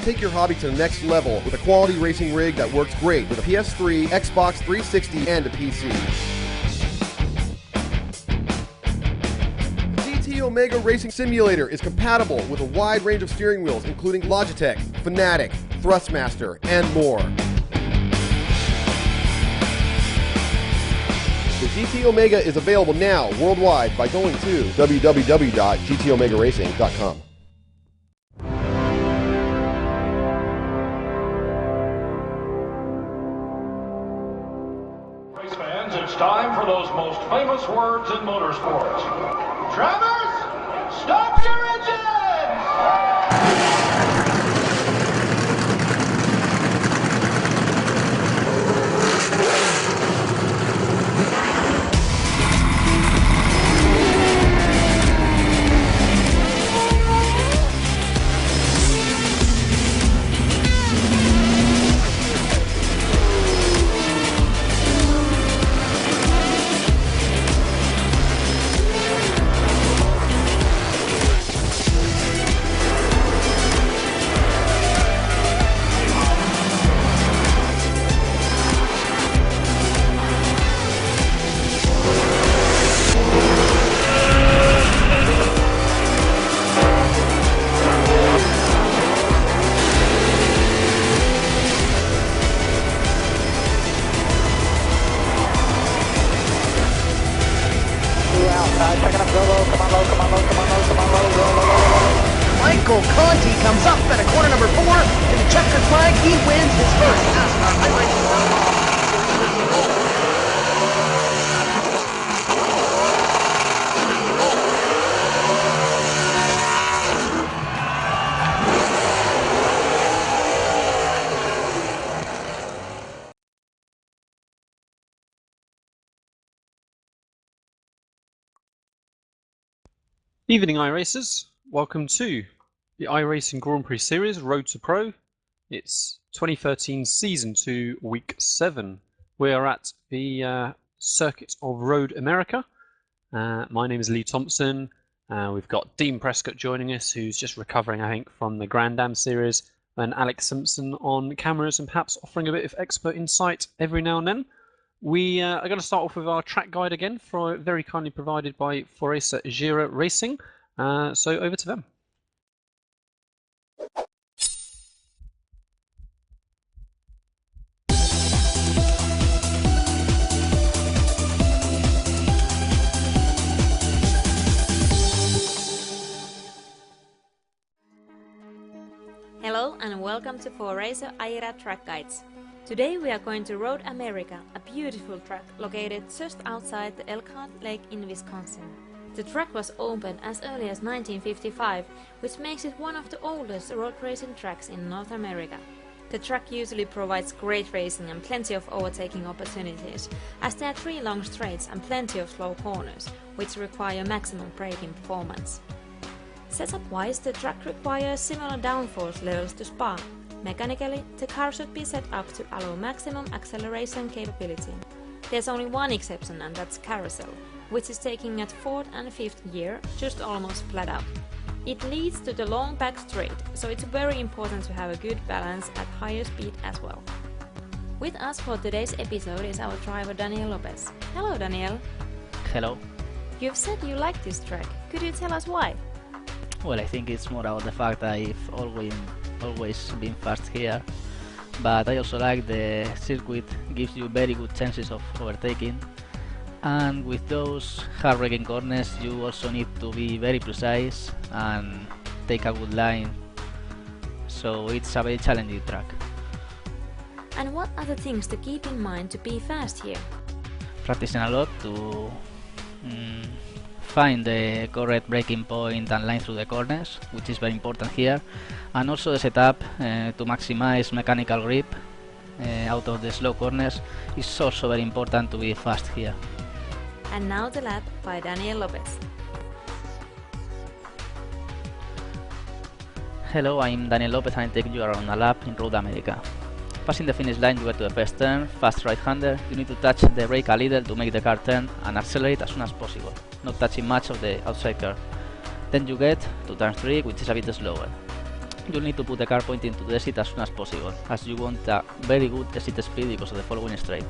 take your hobby to the next level with a quality racing rig that works great with a PS3, Xbox 360, and a PC. The GT Omega Racing Simulator is compatible with a wide range of steering wheels, including Logitech, Fanatic, Thrustmaster, and more. The GT Omega is available now worldwide by going to www.gtomegaracing.com. Race fans, it's time for those most famous words in motorsports. Drivers, stop your engines! Michael Conti comes up at a corner number 4 to the checkered flag. He wins his first NASCAR iRacing. Evening iRacers, welcome to the iRacing Grand Prix Series Road to Pro. It's 2013 Season 2, Week 7. We are at the Circuit of Road America. My name is Lee Thompson. We've got Dean Prescott joining us, who's just recovering, I think, from the Grand Am Series, and Alex Simpson on cameras and perhaps offering a bit of expert insight every now and then. We are going to start off with our track guide again, very kindly provided by Foresa Gira Racing. So over to them. Hello and welcome to Foresa Gira Track Guides. Today we are going to Road America, a beautiful track located just outside the Elkhart Lake in Wisconsin. The track was opened as early as 1955, which makes it one of the oldest road racing tracks in North America. The track usually provides great racing and plenty of overtaking opportunities, as there are 3 long straights and plenty of slow corners, which require maximum braking performance. Setup-wise, the track requires similar downforce levels to Spa. Mechanically, the car should be set up to allow maximum acceleration capability. There's only one exception, and that's carousel, which is taking at 4th and 5th gear, just almost flat out. It leads to the long back straight, so it's very important to have a good balance at higher speed as well. With us for today's episode is our driver Daniel Lopez. Hello Daniel. Hello. You've said you like this track. Could you tell us why? Well, I think it's more about the fact that I've always been fast here, but I also like the circuit gives you very good chances of overtaking, and with those hard braking corners you also need to be very precise and take a good line, so it's a very challenging track. And what are the things to keep in mind to be fast here? Practicing a lot to find the correct braking point and line through the corners, which is very important here, and also the setup to maximize mechanical grip out of the slow corners is also very important to be fast here. And now the lap by Daniel Lopez. Hello, I'm Daniel Lopez and I take you around a lap in Road America. Passing the finish line, you get to the first turn, fast right-hander, you need to touch the brake a little to make the car turn and accelerate as soon as possible, not touching much of the outside curve. Then you get to turn 3, which is a bit slower. you'll need to put the car pointing to the exit as soon as possible, as you want a very good exit speed because of the following straight.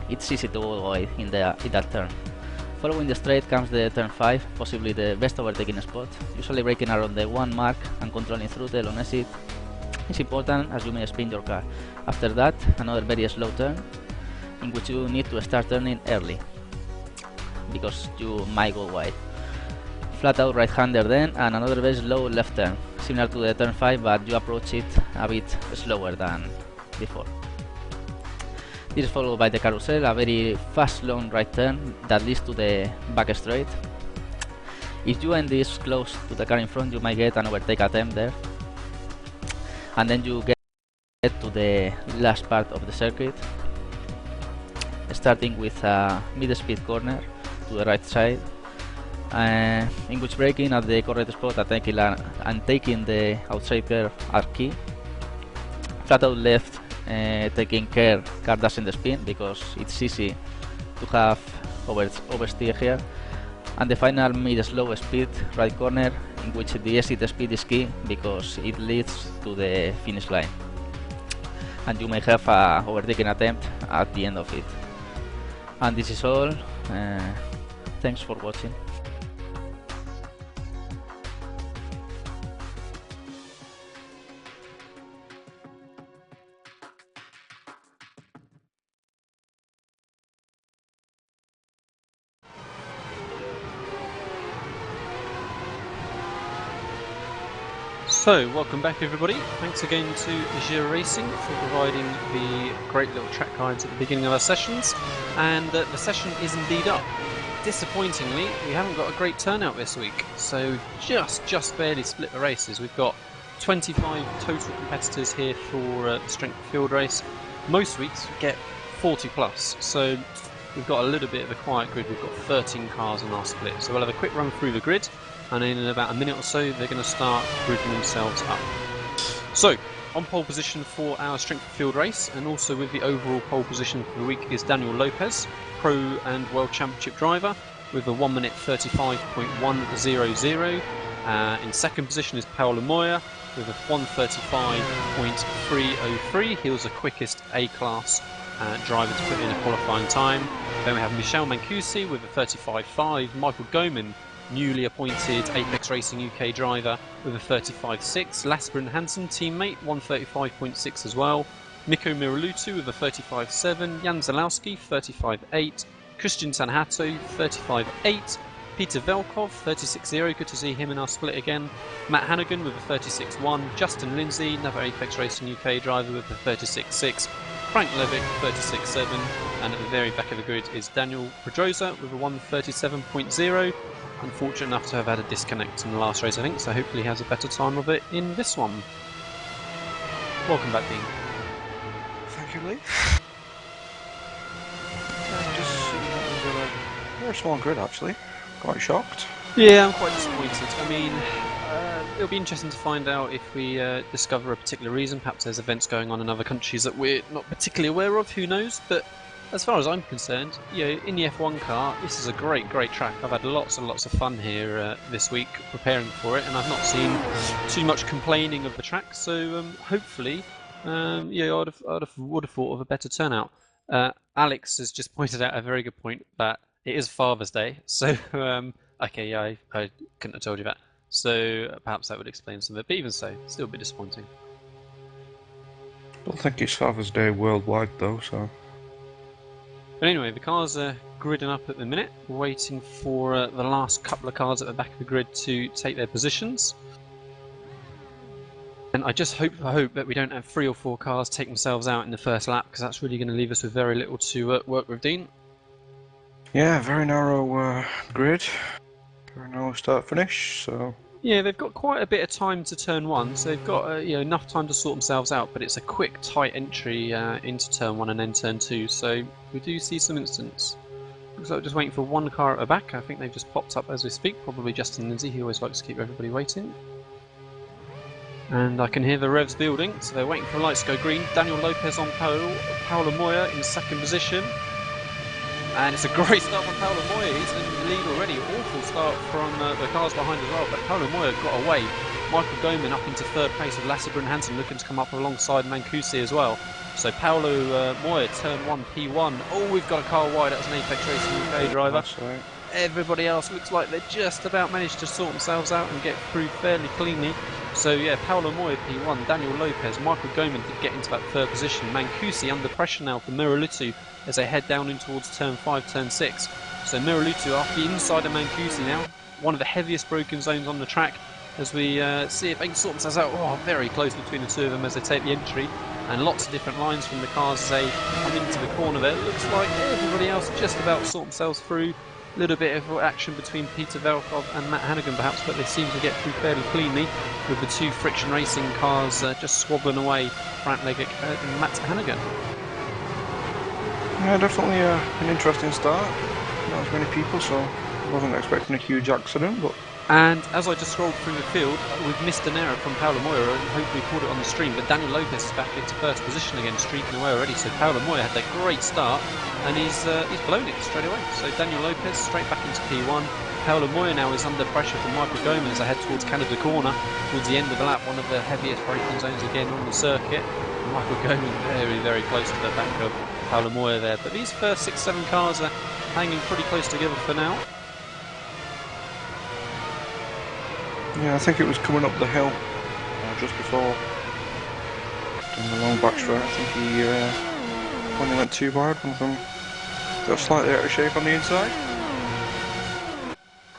It's easy to avoid in that turn. Following the straight comes the turn 5, possibly the best overtaking spot, usually braking around the 1 mark and controlling throttle on exit. It's important as you may spin your car. After that, another very slow turn, in which you need to start turning early, because you might go wide. Flat out right-hander then, and another very slow left turn, similar to the turn 5, but you approach it a bit slower than before. This is followed by the carousel, a very fast long right turn that leads to the back straight. If you end this close to the car in front, you might get an overtake attempt there. And then you get to the last part of the circuit, starting with a mid-speed corner to the right side, in which braking at the correct spot and taking the outside curve are key. Flat out left, taking care car doesn't spin because it's easy to have oversteer here. And the final mid-slow speed right corner, in which the exit speed is key because it leads to the finish line, and you may have a overtaking attempt at the end of it. And this is all. Thanks for watching. So, welcome back everybody. Thanks again to iRacing for providing the great little track guides at the beginning of our sessions. And the session is indeed up. Disappointingly, we haven't got a great turnout this week, so just barely split the races. We've got 25 total competitors here for the strength of field race. Most weeks we get 40 plus, so we've got a little bit of a quiet grid. We've got 13 cars in our split, so we'll have a quick run through the grid, and in about a minute or so they're going to start grouping themselves up. So, on pole position for our strength of field race, and also with the overall pole position for the week, is Daniel Lopez, Pro and World Championship driver, with a 1 minute 35.100. In second position is Paolo Moya with a 1:35.303. He was the quickest A-class driver to put in a qualifying time. Then we have Michel Mancusi with a 35.5. Michael Goman, newly appointed Apex Racing UK driver, with a 35.6. Lasper Hansen, teammate, 1:35.6 as well. Mikko Miralutu with a 35.7. Jan Zalowski, 35.8. Christian Sanhato, 35.8. Peter Velkov, 36.0. Good to see him in our split again. Matt Hannigan with a 36.1. Justin Lindsay, another Apex Racing UK driver, with a 36.6. Frank Levick, 36.7. And at the very back of the grid is Daniel Pedrosa with a 1:37.0. Unfortunate enough to have had a disconnect in the last race, I think, so hopefully he has a better time of it in this one. Welcome back, Dean. Thank you, Lee. Just seeing a very small grid, actually. Quite shocked. Yeah, I'm quite disappointed. I mean, it'll be interesting to find out if we discover a particular reason. Perhaps there's events going on in other countries that we're not particularly aware of, who knows, but as far as I'm concerned, in the F1 car, this is a great track. I've had lots and lots of fun here this week preparing for it, and I've not seen too much complaining of the track. So hopefully, I would have thought of a better turnout. Alex has just pointed out a very good point that it is Father's Day. So okay, yeah, I couldn't have told you that. So perhaps that would explain some of it. But even so, still a bit disappointing. I don't think it's Father's Day worldwide though, so. But anyway, the cars are gridding up at the minute, waiting for the last couple of cars at the back of the grid to take their positions. And I just hope that we don't have 3 or 4 cars take themselves out in the first lap, because that's really going to leave us with very little to work with, Dean. Yeah, very narrow grid. Very narrow start-finish, so. Yeah, they've got quite a bit of time to turn 1, so they've got enough time to sort themselves out, but it's a quick, tight entry into turn 1 and then turn 2, so we do see some instance. Looks like we're just waiting for 1 car at the back. I think they've just popped up as we speak, probably Justin Lindsay. He always likes to keep everybody waiting. And I can hear the revs building, so they're waiting for lights to go green. Daniel Lopez on pole, Paolo Moya in second position. And it's a great start from Paolo Moya. He's in the lead already. Awful start from the cars behind as well. But Paolo Moya got away Michael Goman up into third place with Lasse Brun-Hansen looking to come up alongside Mancusi as well. So Paolo Moya, turn 1, P1. Oh, we've got a car wide. That's an Apex Racing UK driver. That's right. Everybody else looks like they're just about managed to sort themselves out and get through fairly cleanly. So yeah, Paolo Moya P1, Daniel Lopez, Michael Goman to get into that third position. Mancusi under pressure now for Miralutu as they head down in towards turn 5, turn 6. So Miralutu off the inside of Mancusi now, one of the heaviest broken zones on the track, as we see if they can sort themselves out. Oh, very close between the two of them as they take the entry, and lots of different lines from the cars as they come into the corner there. It looks like everybody else just about sort themselves through. A little bit of action between Peter Velkov and Matt Hannigan perhaps, but they seem to get through fairly cleanly with the two Friction Racing cars just swabbling away, Frank Leggett and Matt Hannigan. Yeah, definitely an interesting start. Not as many people, so I wasn't expecting a huge accident, but... And as I just scrolled through the field, we've missed an error from Paolo Moya and hopefully caught it on the stream, but Daniel Lopez is back into first position again, streaking away already. So Paolo Moya had that great start and he's blown it straight away. So Daniel Lopez straight back into P1. Paolo Moya now is under pressure from Michael Goman as they head towards Canada Corner, towards the end of the lap, one of the heaviest braking zones again on the circuit. Michael Goman very, very close to the back of Paolo Moya there. But these first 6, 7 cars are hanging pretty close together for now. Yeah, I think it was coming up the hill just before doing the long back straight. I think he, when they went too wide, one of them got slightly out of shape on the inside.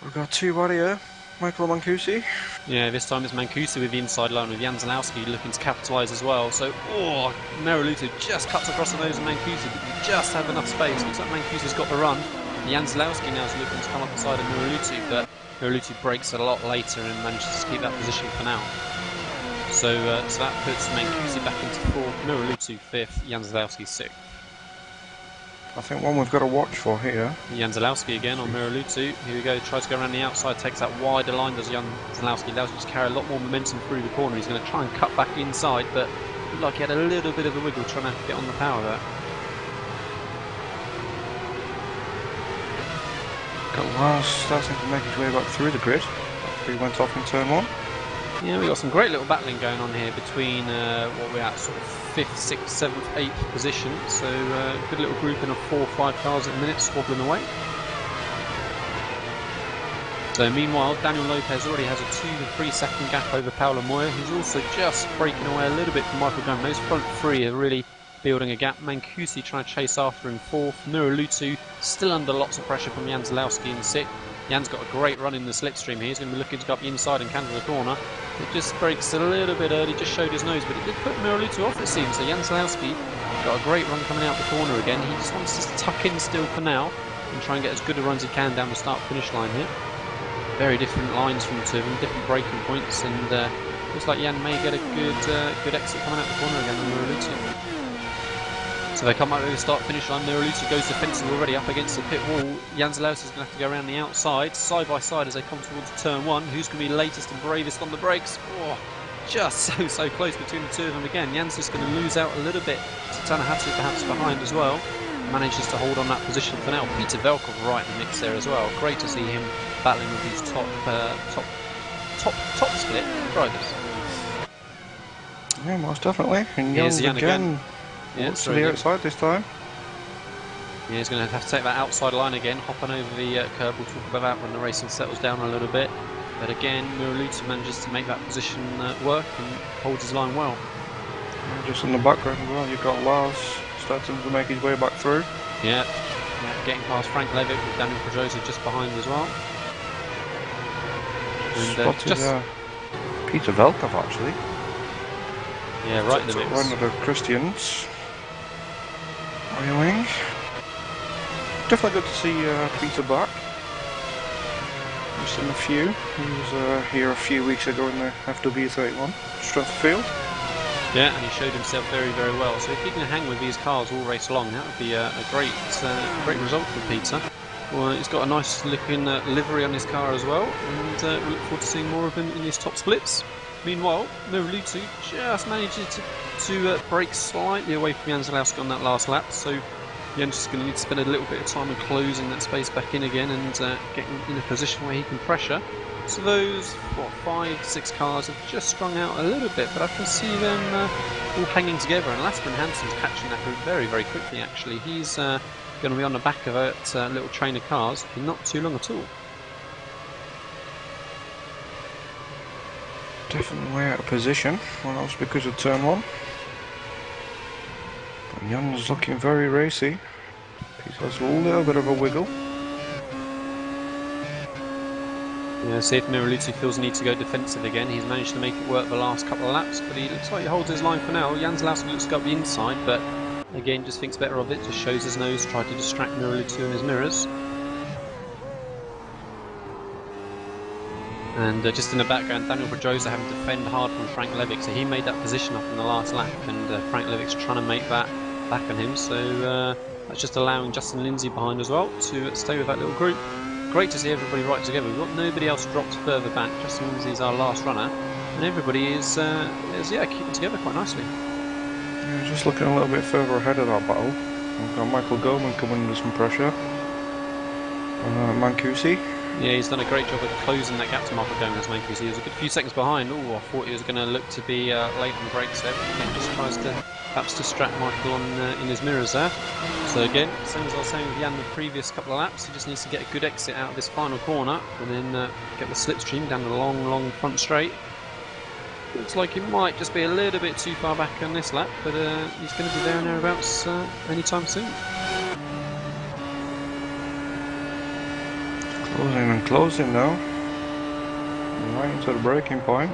We've got two wide here, Michael Mancusi. Yeah, this time it's Mancusi with the inside line with Jan Zalowski looking to capitalise as well. So, Miralutu just cuts across the nose of Mancusi, but you just have enough space. Looks like Mancusi's got the run. Jan Zalowski now is looking to come up the side of Miralutu, but Miralutu breaks a lot later and manages to keep that position for now. So that puts Mancusi back into 4th, Miralutu 5th, Jan Zalowski 6th. I think one we've got to watch for here. Jan Zalowski again on Miralutu. Here we go, tries to go around the outside, takes that wider line, does Jan Zalowski. Allows him to carry a lot more momentum through the corner. He's going to try and cut back inside, but looked like he had a little bit of a wiggle trying to get on the power there. Got Lars starting to make his way back through the grid after he went off in turn 1. Yeah, we've got some great little battling going on here between what we're at, sort of 5th, 6th, 7th, 8th position. So good little grouping of 4 or 5 cars at the minute swabbling away. So meanwhile, Daniel Lopez already has a 2 to 3 second gap over Paolo Moya, who's also just breaking away a little bit from Michael Goman. Those front 3 are really building a gap. Mancusi trying to chase after him 4th. Miralutu still under lots of pressure from Jan Zalowski in 6th. Jan's got a great run in the slipstream here. He's going to be looking to go up the inside and Canada Corner. It just breaks a little bit early, just showed his nose, but it did put Miralutu off, it seems. So Jan Zalowski got a great run coming out the corner again. He just wants to tuck in still for now and try and get as good a run as he can down the start-finish line here. Very different lines from the two of them, different braking points, and looks like Jan may get a good exit coming out the corner again on Miralutu. So they come up with the start-finish line. Miralutu goes defensive already up against the pit wall. Jan Zalowski is going to have to go around the outside, side by side as they come towards turn 1. Who's going to be latest and bravest on the brakes? Oh, just so close between the two of them again. Jan's just going to lose out a little bit to Tanahatsu perhaps behind as well. Manages to hold on that position for now. Peter Velkov right in the mix there as well. Great to see him battling with these top split drivers. Yeah, most definitely. And Here's Jan again. Yeah, to the outside this time. Yeah, he's going to have to take that outside line again, hopping over the curb. We'll talk about that when the racing settles down a little bit. But again, Miralutu manages to make that position work and holds his line well. Yeah, just in the background as well, you've got Lars starting to make his way back through. Yeah, getting past Frank Levitt with Daniel Pedrosa just behind as well. And, Spotted Peter Velkov actually. Yeah, right in the mix. One of the Christians. Wing. Definitely good to see Peter back. We've seen a few. He was here a few weeks ago in the FW31 Strathfield. Yeah, and he showed himself very, very well. So if he can hang with these cars all race long, that would be a great result for Peter. Well, he's got a nice looking livery on his car as well, and we look forward to seeing more of him in his top splits. Meanwhile, Miralutu just manages to break slightly away from Jan Zalowski on that last lap, so Jens is going to need to spend a little bit of time in closing that space back in again and getting in a position where he can pressure. So those, 5, 6 cars have just strung out a little bit, but I can see them all hanging together, and Lasper and Hansen's catching that group very, very quickly actually. He's going to be on the back of that little train of cars in not too long at all. Definitely way out of position. Well, that was because of turn 1. But Jan's looking very racy. He has a little bit of a wiggle. Yeah, see if Miraluti feels the need to go defensive again. He's managed to make it work the last couple of laps, but he looks like he holds his line for now. Jan Zalowski looks to go up the inside, but again just thinks better of it, just shows his nose, tried to distract Miraluti on his mirrors. And just in the background, Daniel Pedrosa having to defend hard from Frank Levick, so he made that position up in the last lap, and Frank Levick's trying to make that back on him, so that's just allowing Justin Lindsay behind as well to stay with that little group. Great to see everybody right together. We've got nobody else dropped further back. Justin Lindsay's our last runner, and everybody is keeping together quite nicely. Yeah, just looking a little bit further ahead of that battle. We've got Michael Goldman coming under some pressure. Mancusi. Yeah, he's done a great job of closing that gap to Michael Goldman as Mancusi. He was a good few seconds behind. Oh, I thought he was going to look to be late on the brakes there. Again, just tries to perhaps distract Michael in his mirrors there. So again, same as I was saying with Jan the previous couple of laps, he just needs to get a good exit out of this final corner and then get the slipstream down the long front straight. Looks like he might just be a little bit too far back on this lap, but he's going to be there and thereabouts anytime soon. Closing and closing now. Right into the braking point.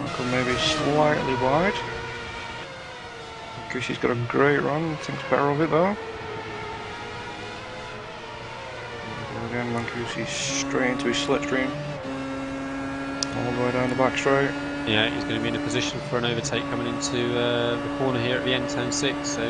Michael maybe slightly wide. Mancusi's got a great run, thinks better of it though. And again, Mancusi straight into his slipstream. All the way down the back straight. Yeah, he's going to be in a position for an overtake coming into the corner here at the end, turn 6. So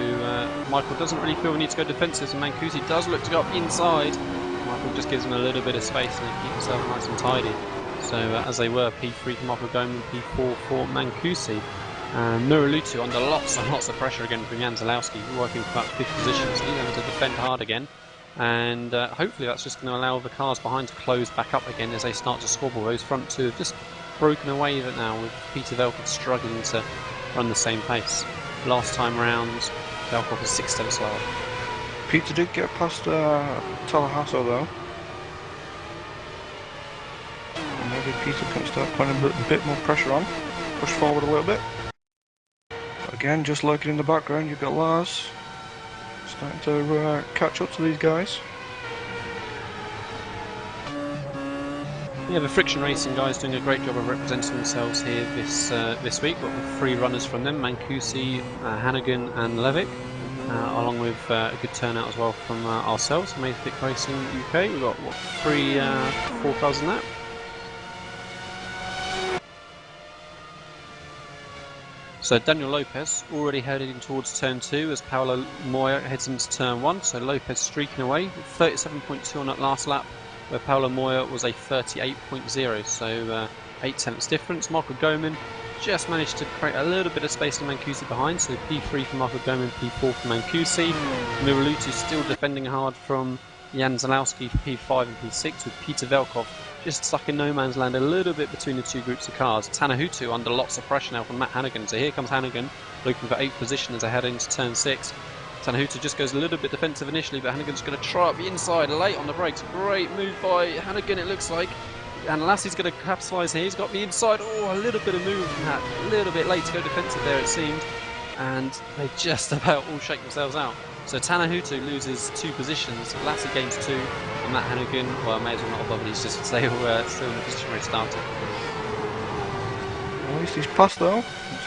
Michael doesn't really feel the need to go defensive, and Mancusi does look to go up inside. Michael just gives him a little bit of space and keeps himself nice and tidy. So as they were, P3 for Michael Goldman, P4 for Mancusi. Miralutu under lots and lots of pressure again from Jan Zalowski, working for about 5th position, so he's having to defend hard again. And hopefully that's just going to allow the cars behind to close back up again as they start to squabble. Those front two have just broken away with it now, with Peter Velkoff struggling to run the same pace. Last time round, Velkoff was 6 steps slower. Peter did get past Tallahassee though. And maybe Peter can start putting a bit more pressure on, push forward a little bit. But again, just lurking in the background, you've got Lars starting to catch up to these guys. Yeah, the Friction Racing guys doing a great job of representing themselves here this week. Got the 3 runners from them, Mancusi, Hannigan and Levick, along with a good turnout as well from ourselves, Mayfic Racing UK. We've got, 4 cars in that? So Daniel Lopez already heading towards turn 2 as Paolo Moya heads into turn 1. So Lopez streaking away, 37.2 on that last lap, where Paolo Moya was a 38.0, so 8 tenths difference. Michael Goldman just managed to create a little bit of space in Mancusi behind, so P3 for Michael Goldman, P4 for Mancusi. Miralutu still defending hard from Jan Zalowski for P5 and P6, with Peter Velkoff just stuck in no man's land a little bit between the 2 groups of cars. Tanahutu under lots of pressure now from Matt Hannigan, so here comes Hannigan looking for 8th position as they head into turn 6. Tanahutu just goes a little bit defensive initially, but Hannigan's going to try up the inside late on the brakes. Great move by Hannigan, it looks like. And Lassie's going to capitalise here. He's got the inside. Oh, a little bit of move from that. A little bit late to go defensive there, it seemed. And they just about all shake themselves out. So Tanahutu loses 2 positions. Lassie gains 2. And Matt Hannigan, well, may as well not have bothered. He's just still in the position where he started. At least he's passed though.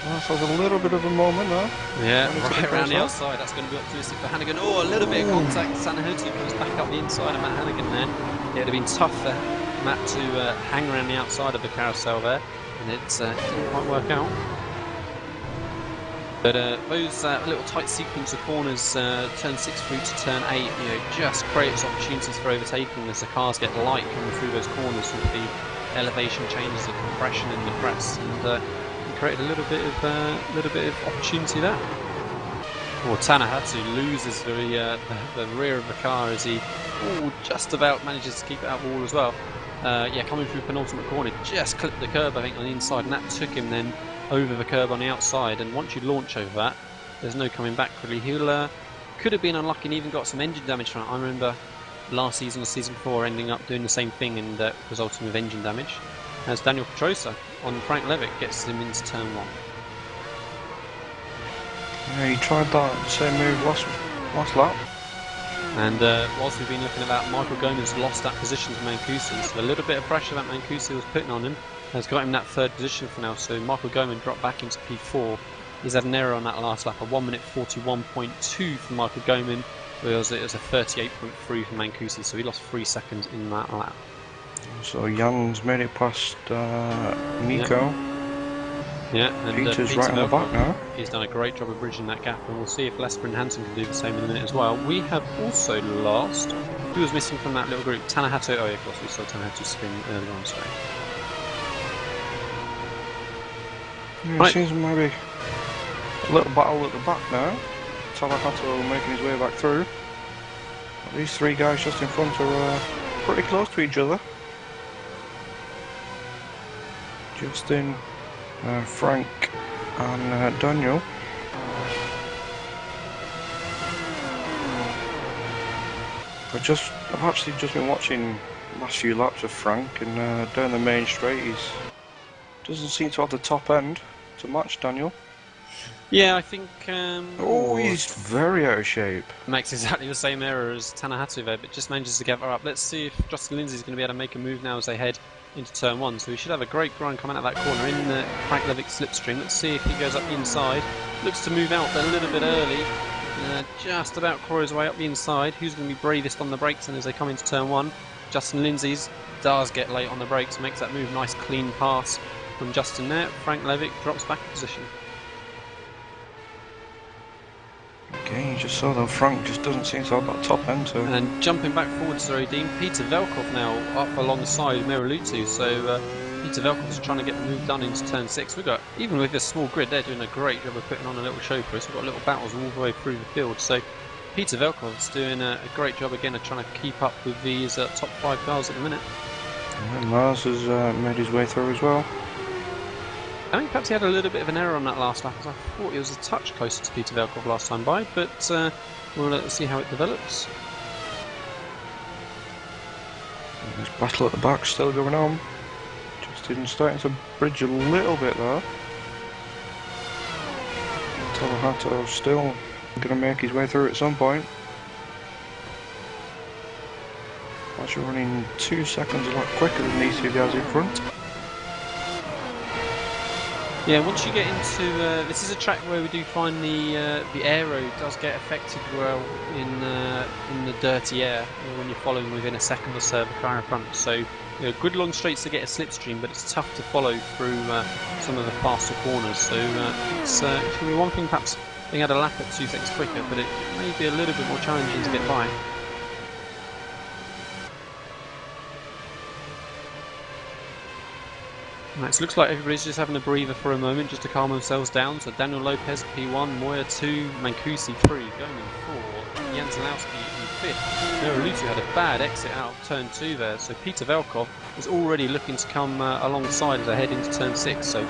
Lars has a little bit of a moment now. Yeah, right around the outside. That's going to be optimistic for Hannigan. Oh, a little bit of contact. Tanahutu comes back up the inside of Matt Hannigan there. It would have been tough for Matt to hang around the outside of the carousel there, and it didn't quite work out. But those little tight sequence of corners, turn 6 through to turn 8, just creates opportunities for overtaking as the cars get light coming through those corners with the elevation changes, the compression in the press, and create a little bit of opportunity there. Well, Tanahatu loses the rear of the car as he just about manages to keep it out wall as well. Yeah, coming through penultimate corner, just clipped the curb, I think, on the inside, and that took him then over the curb on the outside. And once you launch over that, there's no coming back really. He'll could have been unlucky and even got some engine damage from it. I remember last season or season before ending up doing the same thing and resulting with engine damage. As Daniel Pedrosa on Frank Levick gets him into turn 1. Yeah, he tried that same move last lap. And whilst we've been looking at that, Michael Gomez lost that position to Mancusi. So a little bit of pressure that Mancusi was putting on him has got him that 3rd position for now. So Michael Gomez dropped back into P4. He's had an error on that last lap, a 1 minute 41.2 for Michael Gomez, whereas it was a 38.3 for Mancusi. So he lost 3 seconds in that lap. So Jan's made it past Nico. Yeah, and Peter's Peter right on the back now. He's done a great job of bridging that gap, and we'll see if Lesper and Hansen can do the same in a minute as well. We have also lost. Who was missing from that little group? Tanahatu. Oh, yeah, of course, we saw Tanahatu spin earlier on, sorry. Yeah, Right. It seems maybe a little battle at the back now. Tanahatu making his way back through. These 3 guys just in front are pretty close to each other. Justin, Frank and Daniel. I've actually just been watching last few laps of Frank, and down the main straight he doesn't seem to have the top end to match Daniel. Yeah, I think... he's very out of shape. Makes exactly the same error as Tanahatu there, but just manages to gather up. Let's see if Justin Lindsay's going to be able to make a move now as they head into turn 1. So we should have a great grind coming out of that corner in the Frank Levick slipstream. Let's see if he goes up the inside. Looks to move out a little bit early. Just about crawl his way up the inside. Who's going to be bravest on the brakes and as they come into turn 1? Justin Lindsay's does get late on the brakes, makes that move, nice clean pass from Justin there. Frank Levick drops back in position. Okay, you just saw that Frank just doesn't seem to have that top end to... And jumping back forward, sorry Dean, Peter Velkov now up alongside Merilutu, so Peter Velkov's trying to get the move done into turn 6. We've got, even with this small grid, they're doing a great job of putting on a little show for us. We've got little battles all the way through the field, so Peter Velkov's doing a great job again of trying to keep up with these top 5 cars at the minute. And Mars has made his way through as well. I think perhaps he had a little bit of an error on that last lap, as I thought he was a touch closer to Peter Velkov last time by, but we'll see how it develops. And this battle at the back still going on. Justin starting to bridge a little bit there. Tanahatu still going to make his way through at some point. Actually running 2 seconds a lot quicker than these 2 guys in front. Yeah, once you get into this is a track where we do find the aero does get affected well in the dirty air when you're following within a second or so of the car in front. So good long straights to get a slipstream, but it's tough to follow through some of the faster corners. So it's going to be one thing perhaps being at a lap at 2 seconds quicker, but it may be a little bit more challenging to get by. Right, so it looks like everybody's just having a breather for a moment just to calm themselves down. So Daniel Lopez P1, Moya 2, Mancusi 3, going in 4, Jan Zalowski in 5th. Merilutu had a bad exit out of turn 2 there, so Peter Velkov is already looking to come alongside as they head into turn 6. So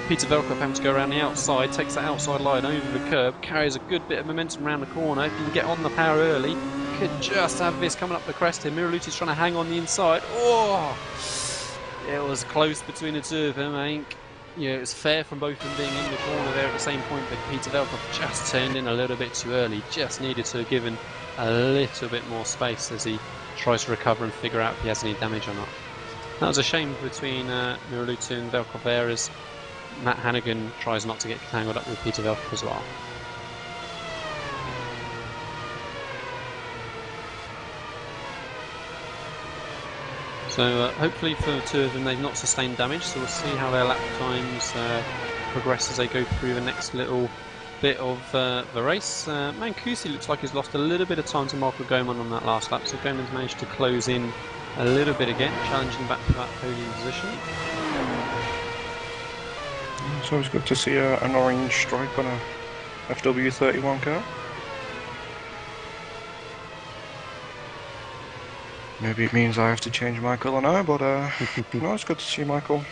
Peter Velkov having to go around the outside, takes that outside line over the curb, carries a good bit of momentum around the corner. If you can get on the power early, could just have this coming up the crest here. Merilutu's trying to hang on the inside. Oh! It was close between the 2 of them. I think it was fair from both of them being in the corner there at the same point, but Peter Velkov just turned in a little bit too early. Just needed to have given a little bit more space as he tries to recover and figure out if he has any damage or not. That was a shame between Merilutu and Velkov there, as Matt Hannigan tries not to get tangled up with Peter Velkov as well. So hopefully for the 2 of them they've not sustained damage, so we'll see how their lap times progress as they go through the next little bit of the race. Mancusi looks like he's lost a little bit of time to Michael Gomez on that last lap, so Gomez managed to close in a little bit again, challenging back for that podium position. It's always good to see an orange stripe on FW31 car. Maybe it means I have to change my colour now, but no, it's good to see Michael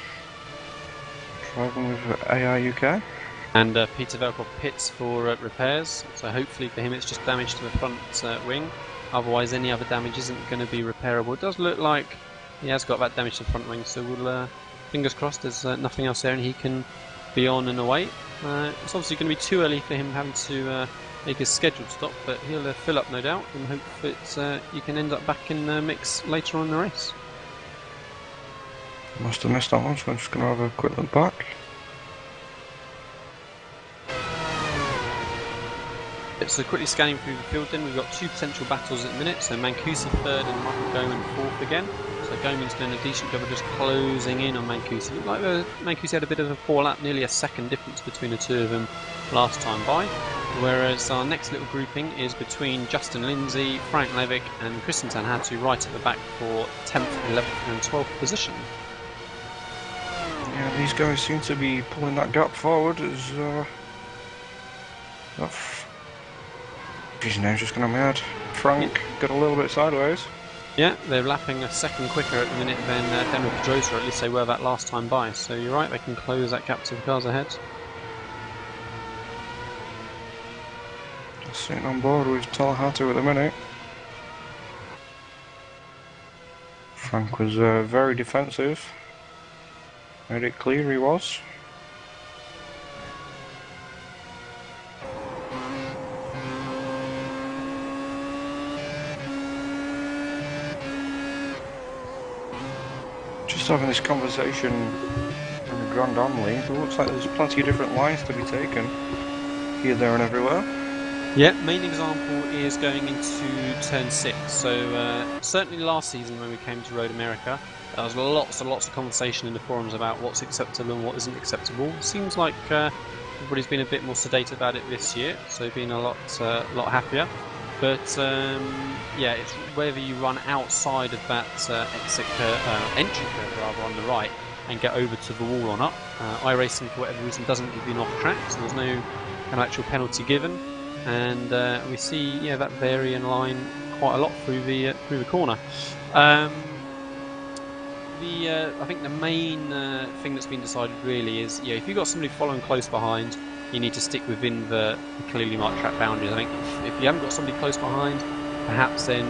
driving with AI UK. And Peter Velkov pits for repairs, so hopefully for him it's just damage to the front wing. Otherwise any other damage isn't going to be repairable. It does look like he has got that damage to the front wing, so we'll fingers crossed there's nothing else there and he can be on and away. It's obviously going to be too early for him having to make his scheduled stop, but he'll fill up no doubt and hope that you can end up back in the mix later on in the race. Must have missed that one, so I'm just going to have a quick look back. So quickly scanning through the field then, we've got two potential battles at the minute, so Mancusi third and Michael Goman fourth again. So Goman's doing a decent job of just closing in on Mancusi. Looked like Mancusi had a bit of a poor lap, nearly a second difference between the two of them last time by. Whereas our next little grouping is between Justin Lindsay, Frank Levick and Christian Tanhatu right at the back for 10th, 11th and 12th position. Yeah, these guys seem to be pulling that gap forward as his name's just gone mad. Frank got a little bit sideways. Yeah, they're lapping a second quicker at the minute than Daniel Pedrosa, at least they were that last time by. So you're right, they can close that gap to the cars ahead. Just sitting on board with Tanhatu at the minute. Frank was very defensive. Made it clear he was. Just having this conversation in the Grand Am League, it looks like there's plenty of different lines to be taken here, there and everywhere. Yeah, main example is going into turn 6. So certainly last season when we came to Road America, there was lots and lots of conversation in the forums about what's acceptable and what isn't acceptable. Seems like everybody's been a bit more sedate about it this year, so been a lot happier. But yeah, it's whether you run outside of that entry curve rather on the right and get over to the wall or not. iRacing for whatever reason doesn't give you an off track, so there's no kind of actual penalty given, and we see that varying line quite a lot through the corner. I think the main thing that's been decided really is if you've got somebody following close behind, you need to stick within the clearly marked track boundaries. I think if you haven't got somebody close behind, perhaps then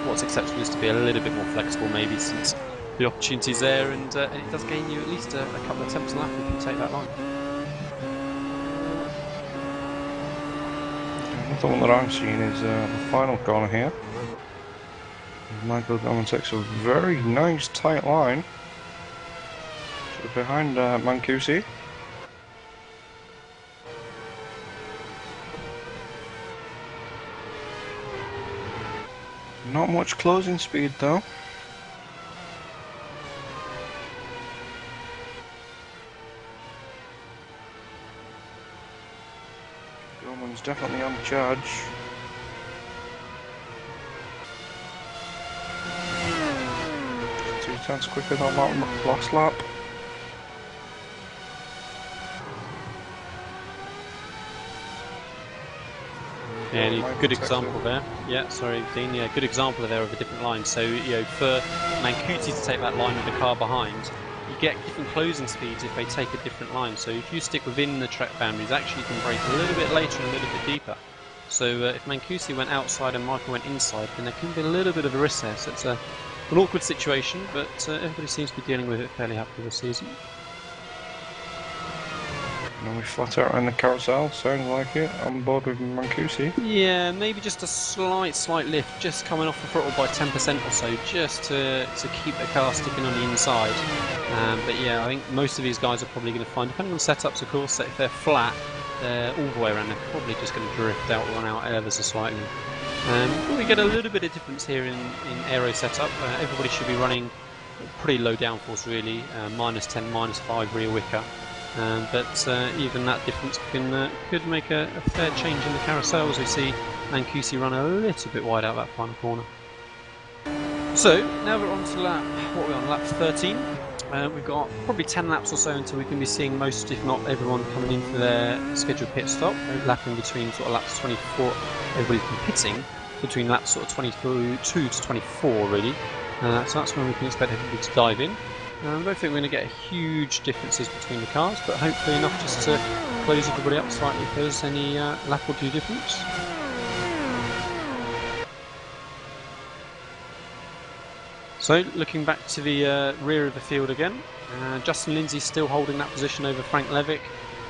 what's acceptable is to be a little bit more flexible, maybe, since the opportunity's there, and it does gain you at least a couple of tenths a lap if you take that line. Another one that I'm seeing is the final corner here. Michael Goman takes a very nice tight line behind Mancusi. Not much closing speed though. Goman's definitely on charge. Just 2 tenths quicker than that last lap. Yeah, good example there. Yeah, sorry, Dean. Yeah, good example there of a different line. So, for Mancusi to take that line with the car behind, you get different closing speeds if they take a different line. So if you stick within the track boundaries, actually you can brake a little bit later and a little bit deeper. So if Mancusi went outside and Michael went inside, then there can be a little bit of a risk there. So it's an awkward situation, but everybody seems to be dealing with it fairly happily this season. And we flat out around the carousel, sounds like it, on board with Mancusi. Yeah, maybe just a slight lift, just coming off the throttle by 10% or so, just to keep the car sticking on the inside. But yeah, I think most of these guys are probably going to find, depending on setups of course, that if they're flat, all the way around, they're probably just going to drift out, run out ever so slightly. We get a little bit of difference here in aero setup. Everybody should be running pretty low downforce really, -10, -5 rear wicker. But even that difference could make a fair change in the carousel, as we see Mancusi run a little bit wide out that final corner. So now we're on to lap 13. We've got probably 10 laps or so until we can be seeing most, if not everyone, coming in for their scheduled pit stop. Lapping between sort of laps 24, everybody's been pitting between laps sort of 22 to 24 really. So that's when we can expect everybody to dive in. I don't think we're going to get huge differences between the cars, but hopefully enough just to close everybody up slightly if there's any lap or two difference. So looking back to the rear of the field again, Justin Lindsay still holding that position over Frank Levick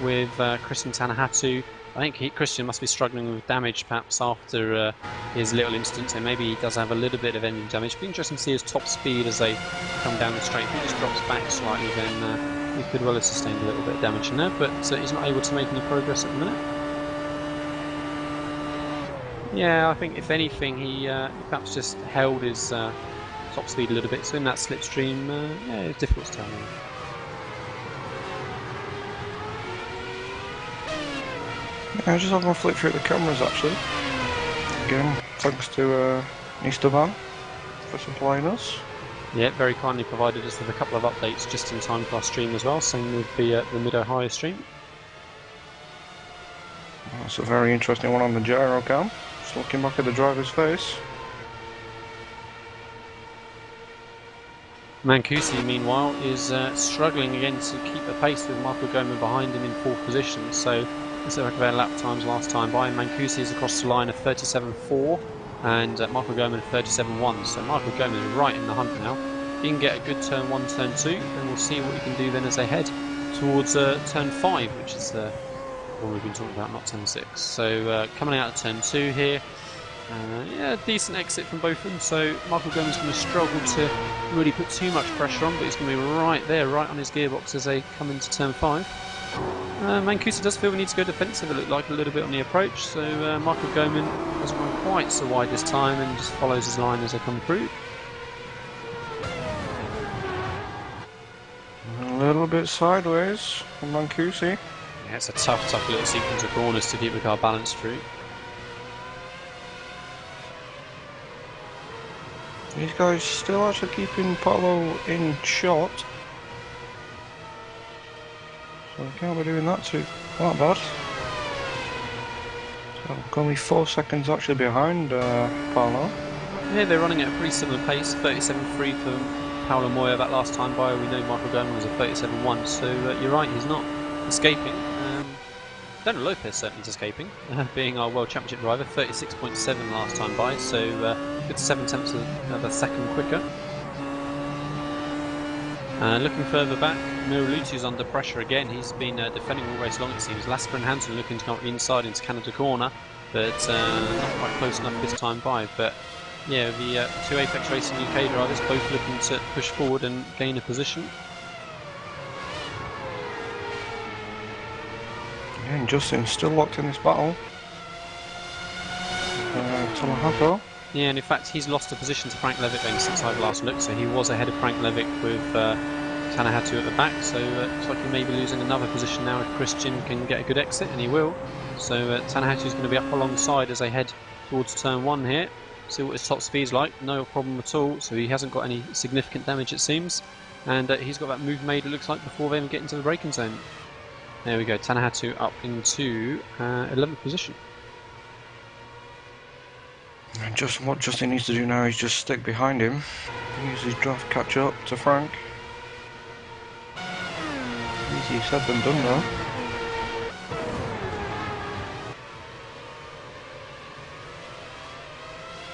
with Christian Tanahatu. I think Christian must be struggling with damage perhaps after his little incident, so maybe he does have a little bit of engine damage. It'll be interesting to see his top speed as they come down the straight. If he just drops back slightly, then he could well have sustained a little bit of damage in there, but he's not able to make any progress at the minute. Yeah, I think if anything he perhaps just held his top speed a little bit, so in that slipstream, yeah, it's difficult to tell. I just having a flick through the cameras actually. Again, thanks to Easterman for supplying us. Yeah, very kindly provided us with a couple of updates just in time for our stream as well, same with the Mid-Ohio stream. That's a very interesting one on the gyro cam. Just looking back at the driver's face. Mancusi, meanwhile, is struggling again to keep the pace with Michael Goman behind him in fourth position. So let's look at their lap times last time by. Mancusi is across the line of 37.4 and Michael Goman 37.1. So Michael Goman is right in the hunt now. He can get a good turn 1, turn 2, and we'll see what he can do then as they head towards turn 5, which is the one we've been talking about, not turn 6. So coming out of turn 2 here. Yeah, decent exit from both of them, so Michael Goman's going to struggle to really put too much pressure on, but he's going to be right there, right on his gearbox as they come into turn 5. Mancusi does feel we need to go defensive, it looked like a little bit on the approach, so Michael Goman doesn't run quite so wide this time and just follows his line as they come through. A little bit sideways from Mancusi. Yeah, it's a tough little sequence of corners to keep the car balanced through. These guys still actually keeping Paulo in shot. So they can't be doing that bad. So only 4 seconds actually behind Paulo. Yeah, they're running at a pretty similar pace, 37.3 for Paulo Moya that last time by. We know Michael Goman was a 37.1, so you're right, he's not escaping. Daniel Lopez certainly is escaping, being our World Championship driver, 36.7 last time by, so good 7 tenths of a second quicker. Looking further back, Miraluti's under pressure again. He's been defending all race long, it seems. Lasper and Hansen looking to come up the inside into Canada corner, but not quite close enough this time by. But yeah, the 2 Apex Racing UK drivers both looking to push forward and gain a position. And Justin's still locked in this battle. Talahato. Yeah, and in fact he's lost a position to Frank Levick then since I've last looked, so he was ahead of Frank Levick with Tanahatu at the back, so looks like he may be losing another position now if Christian can get a good exit, and he will. So Tanahatu's going to be up alongside as they head towards turn 1 here. See what his top speed's like, no problem at all, so he hasn't got any significant damage it seems, and he's got that move made it looks like before they even get into the braking zone. There we go, Tanahatu up into 11th position. And just what Justin needs to do now is just stick behind him, use his draft catch up to Frank. Easier said than done though.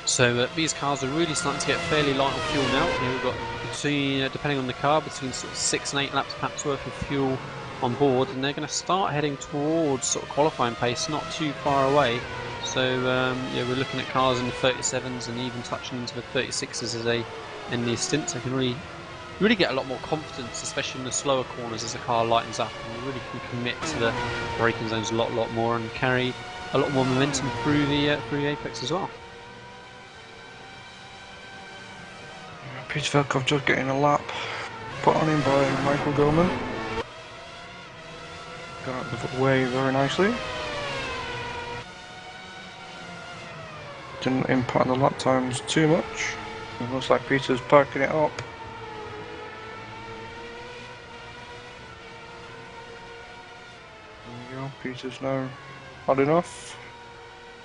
So these cars are really starting to get fairly light on fuel now. Here we've got between, depending on the car, between sort of 6 and 8 laps perhaps worth of fuel on board, and they're going to start heading towards sort of qualifying pace, not too far away. So yeah, we're looking at cars in the 37s and even touching into the 36s as they end these stints. They can really get a lot more confidence, especially in the slower corners as the car lightens up, and you really can commit to the braking zones a lot more and carry a lot more momentum through the apex as well. Pete Velkov just getting a lap put on him by Michael Goman. Got out of the way very nicely. Didn't impact the lap times too much. It looks like Peter's parking it up. Peter's now had enough.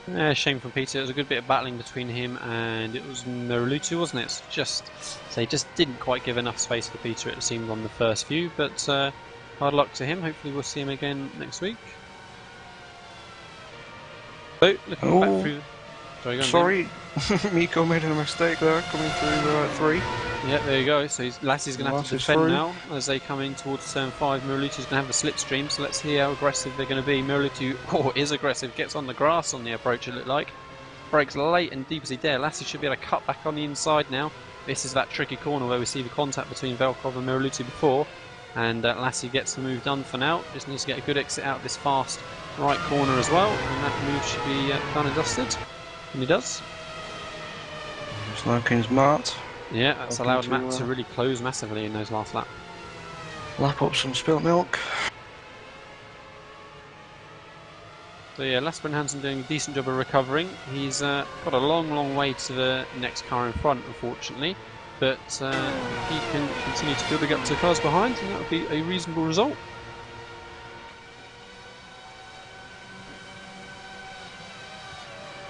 Yeah, shame from Peter. It was a good bit of battling between him and it was Merulutu, wasn't it? They just didn't quite give enough space for Peter, it seemed, on the first few. But hard luck to him. Hopefully we'll see him again next week. So, looking back through... Sorry, Miko made a mistake there, coming through 3. Yeah, there you go. So Lassie's going to have to Lassie's defend through. now as they come in towards turn 5. Merulutu's going to have a slipstream, so let's see how aggressive they're going to be. Merulutu is aggressive, gets on the grass on the approach, it looked like. Breaks late and deep as he dare. Lassie should be able to cut back on the inside now. This is that tricky corner where we see the contact between Velkov and Merulutu before. And Lassie gets the move done for now. Just needs to get a good exit out of this fast right corner as well. And that move should be done and dusted. And he does. Snowking's Matt. Yeah, that's allowed Matt to really close massively in those last laps. Lap up some spilt milk. So yeah, Lasper Hansen doing a decent job of recovering. He's got a long way to the next car in front, unfortunately. But he can continue to build up to the cars behind, and that would be a reasonable result.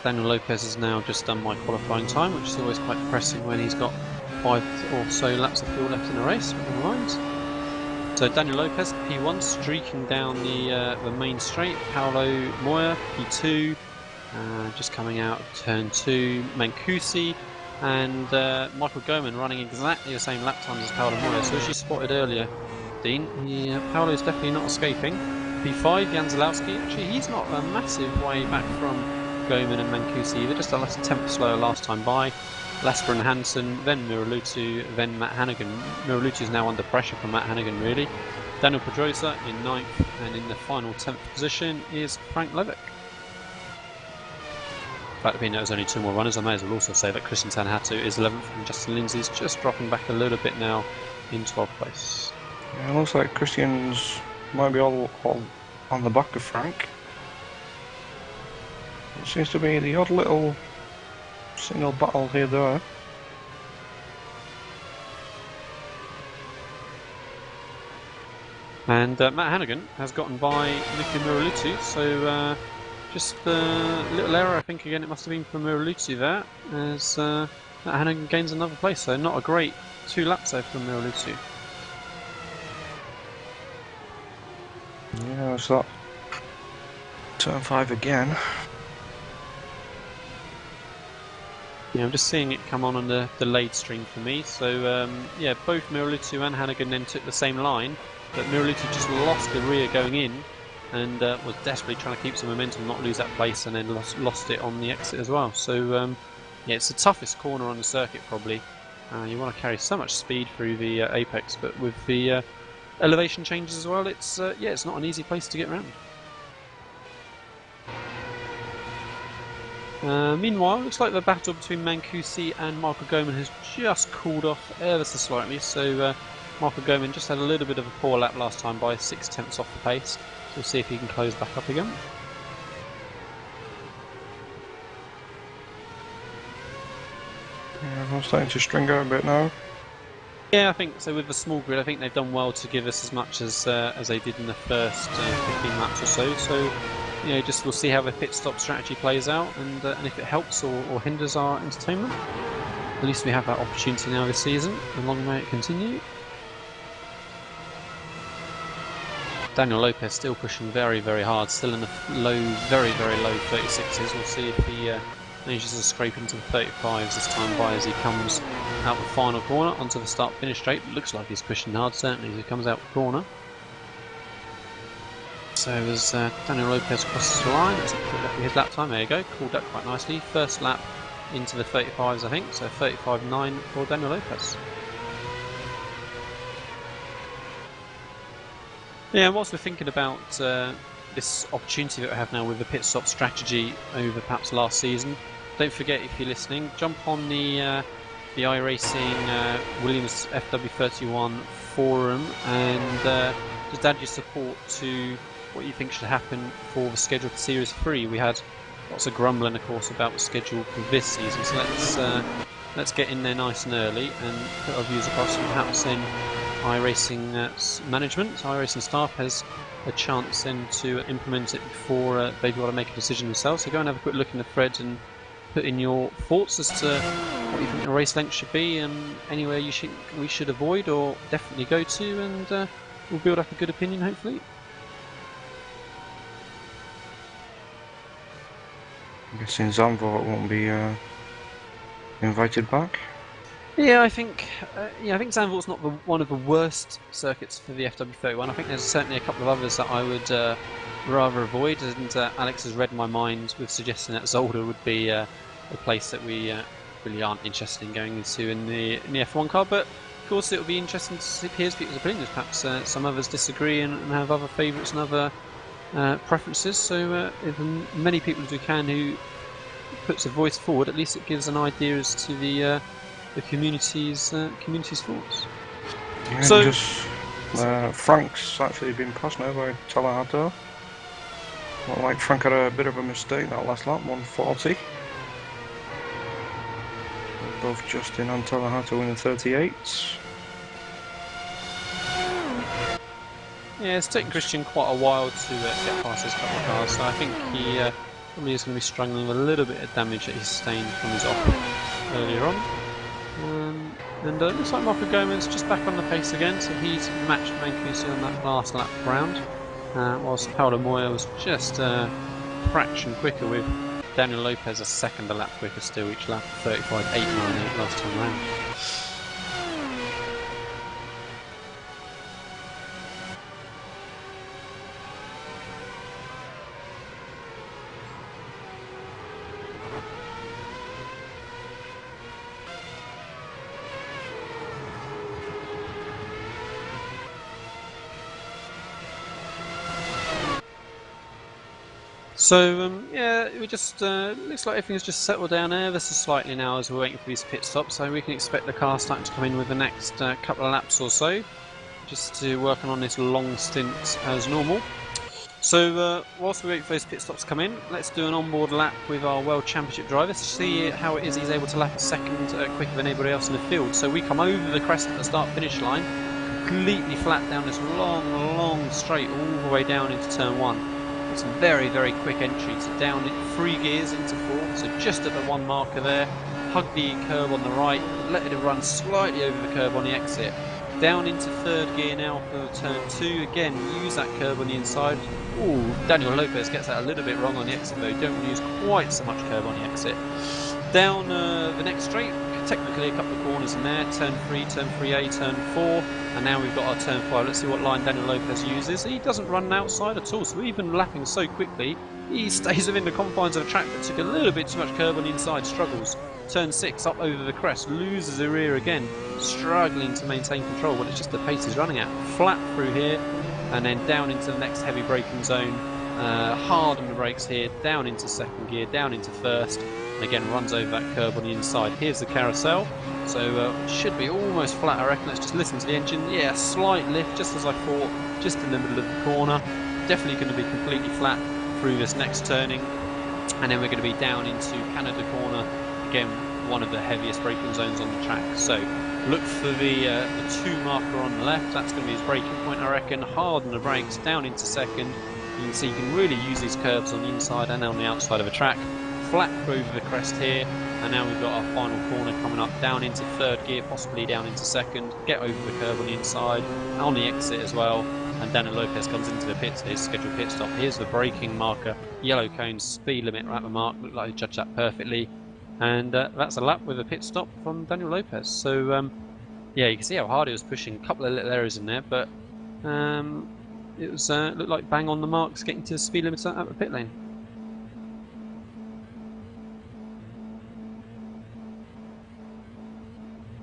Daniel Lopez has now just done my qualifying time, which is always quite depressing when he's got 5 or so laps of fuel left in a race, but never mind. So Daniel Lopez, P1, streaking down the main straight. Paolo Moya, P2, just coming out of turn 2. Mancusi and Michael Goman running exactly the same lap times as Paolo Moya. So as you spotted earlier, Dean, Paolo's definitely not escaping. P5, Jan Zalowski, actually he's not a massive way back from Goman and Mancusi either, just a tenth slower last time by. Lasper and Hansen, then Merulutu, then Matt Hannigan. Merulutu is now under pressure from Matt Hannigan, really. Daniel Pedrosa in 9th, and in the final 10th position is Frank Levick. In fact, being that there's only 2 more runners, I may as well also say that Christian Tanhatu is 11th, and Justin Lindsay's just dropping back a little bit now in 12th place. Yeah, it looks like Christian's might be all on the back of Frank. It seems to be the odd little single battle here there. And Matt Hannigan has gotten by Nicky Merulutu, so just a little error, I think again it must have been for Merulutu there, as Matt Hannigan gains another place, so not a great 2 laps there from Merulutu. Yeah, it's that turn 5 again. Yeah, I'm just seeing it come on the delayed stream for me. So yeah, both Merulutu and Hannigan then took the same line, but Merulutu just lost the rear going in and was desperately trying to keep some momentum, not lose that place, and then lost it on the exit as well. So yeah, it's the toughest corner on the circuit probably. You want to carry so much speed through the apex, but with the elevation changes as well, it's yeah, it's not an easy place to get around. Meanwhile, looks like the battle between Mancusi and Michael Goman has just cooled off ever so slightly. So Michael Goman just had a little bit of a poor lap last time by 6/10 off the pace. So we'll see if he can close back up again. Yeah, I'm starting to string out a bit now. Yeah, I think so. With the small grid, I think they've done well to give us as much as they did in the first 15 laps or so. So, you know, just we'll see how the pit stop strategy plays out, and if it helps or hinders our entertainment. At least we have that opportunity now this season, and long may it continue. Daniel Lopez still pushing very hard, still in the low, very low 36s. We'll see if he manages to scrape into the 35s this time by as he comes out the final corner onto the start-finish straight. Looks like he's pushing hard, certainly, as he comes out the corner. So as Daniel Lopez crosses the line, let's look at his lap time. There you go, called that quite nicely. First lap into the 35s, I think, so 35.9 for Daniel Lopez. Yeah, and whilst we're thinking about this opportunity that we have now with the pit stop strategy over perhaps last season, don't forget, if you're listening, jump on the iRacing Williams FW31 forum and just add your support to what you think should happen for the schedule for Series 3. We had lots of grumbling, of course, about the schedule for this season, so let's get in there nice and early and put our views across, and perhaps then iRacing management, iRacing staff, has a chance then to implement it before they want to make a decision themselves. So go and have a quick look in the thread and put in your thoughts as to what you think the race length should be and anywhere we should avoid or definitely go to, and we'll build up a good opinion hopefully. I'm guessing Zandvoort won't be invited back. Yeah, I think Zandvoort's not one of the worst circuits for the FW31. I think there's certainly a couple of others that I would rather avoid, and Alex has read my mind with suggesting that Zolder would be a place that we really aren't interested in going into in the F1 car. But of course, it'll be interesting to hear people's opinions. Perhaps some others disagree and have other favourites and other preferences. So if many people as we can who puts a voice forward, at least it gives an idea as to the community's thoughts. Yeah, so just Frank's actually been passed now by Talahato. Well, like Frank had a bit of a mistake that last lap, 140. Both Justin and Talahato in the 38s. Yeah, it's taken Christian quite a while to get past his couple of cars, so I think he probably is going to be struggling with a little bit of damage that he sustained from his off earlier on. And looks like Marco Gomez just back on the pace again, so he's matched Mancusi on that last lap round, whilst Paulo Moya was just a fraction quicker, with Daniel Lopez a second a lap quicker still each lap, 35.898 last time round. So yeah, we just looks like everything's just settled down ever so slightly now as we're waiting for these pit stops. So we can expect the car starting to come in with the next couple of laps or so, just to working on this long stint as normal. So whilst we wait for those pit stops to come in, let's do an onboard lap with our World Championship driver to see how it is he's able to lap a second quicker than anybody else in the field. So we come over the crest at the start-finish line, completely flat down this long straight all the way down into turn 1. It's a very, very quick entry to down it 3 gears into 4, so just at the 1 marker there, hug the curb on the right, let it run slightly over the curb on the exit, down into 3rd gear now for turn 2, again use that curb on the inside. Ooh, Daniel Lopez gets that a little bit wrong on the exit though, don't want to use quite so much curb on the exit. Down the next straight, technically a couple of corners in there, turn 3, turn 3A, turn 4, and now we've got our turn 5. Let's see what line Daniel Lopez uses. He doesn't run outside at all, so even lapping so quickly, he stays within the confines of a track that took a little bit too much curb on the inside, struggles. Turn 6, up over the crest, loses the rear again, struggling to maintain control, well it's just the pace he's running at. Flat through here, and then down into the next heavy braking zone, hard on the brakes here, down into 2nd gear, down into 1st, and again runs over that curb on the inside. Here's the carousel, so should be almost flat I reckon. Let's just listen to the engine. Yeah, slight lift, just as I thought, just in the middle of the corner. Definitely going to be completely flat through this next turning, and then we're going to be down into Canada corner, again one of the heaviest braking zones on the track. So look for the 2 marker on the left, that's going to be his braking point I reckon. Hard on the brakes, down into 2nd. You can see you can really use these curves on the inside and on the outside of a track. Flat over the crest here, and now we've got our final corner coming up, down into 3rd gear, possibly down into 2nd, get over the curve on the inside, on the exit as well, and Daniel Lopez comes into the pits, his scheduled pit stop. Here's the braking marker, yellow cone, speed limit right at the mark, looked like he judged that perfectly, and that's a lap with a pit stop from Daniel Lopez. So yeah, you can see how hard he was pushing, a couple of little errors in there, but it was looked like bang on the marks getting to the speed limit at the pit lane.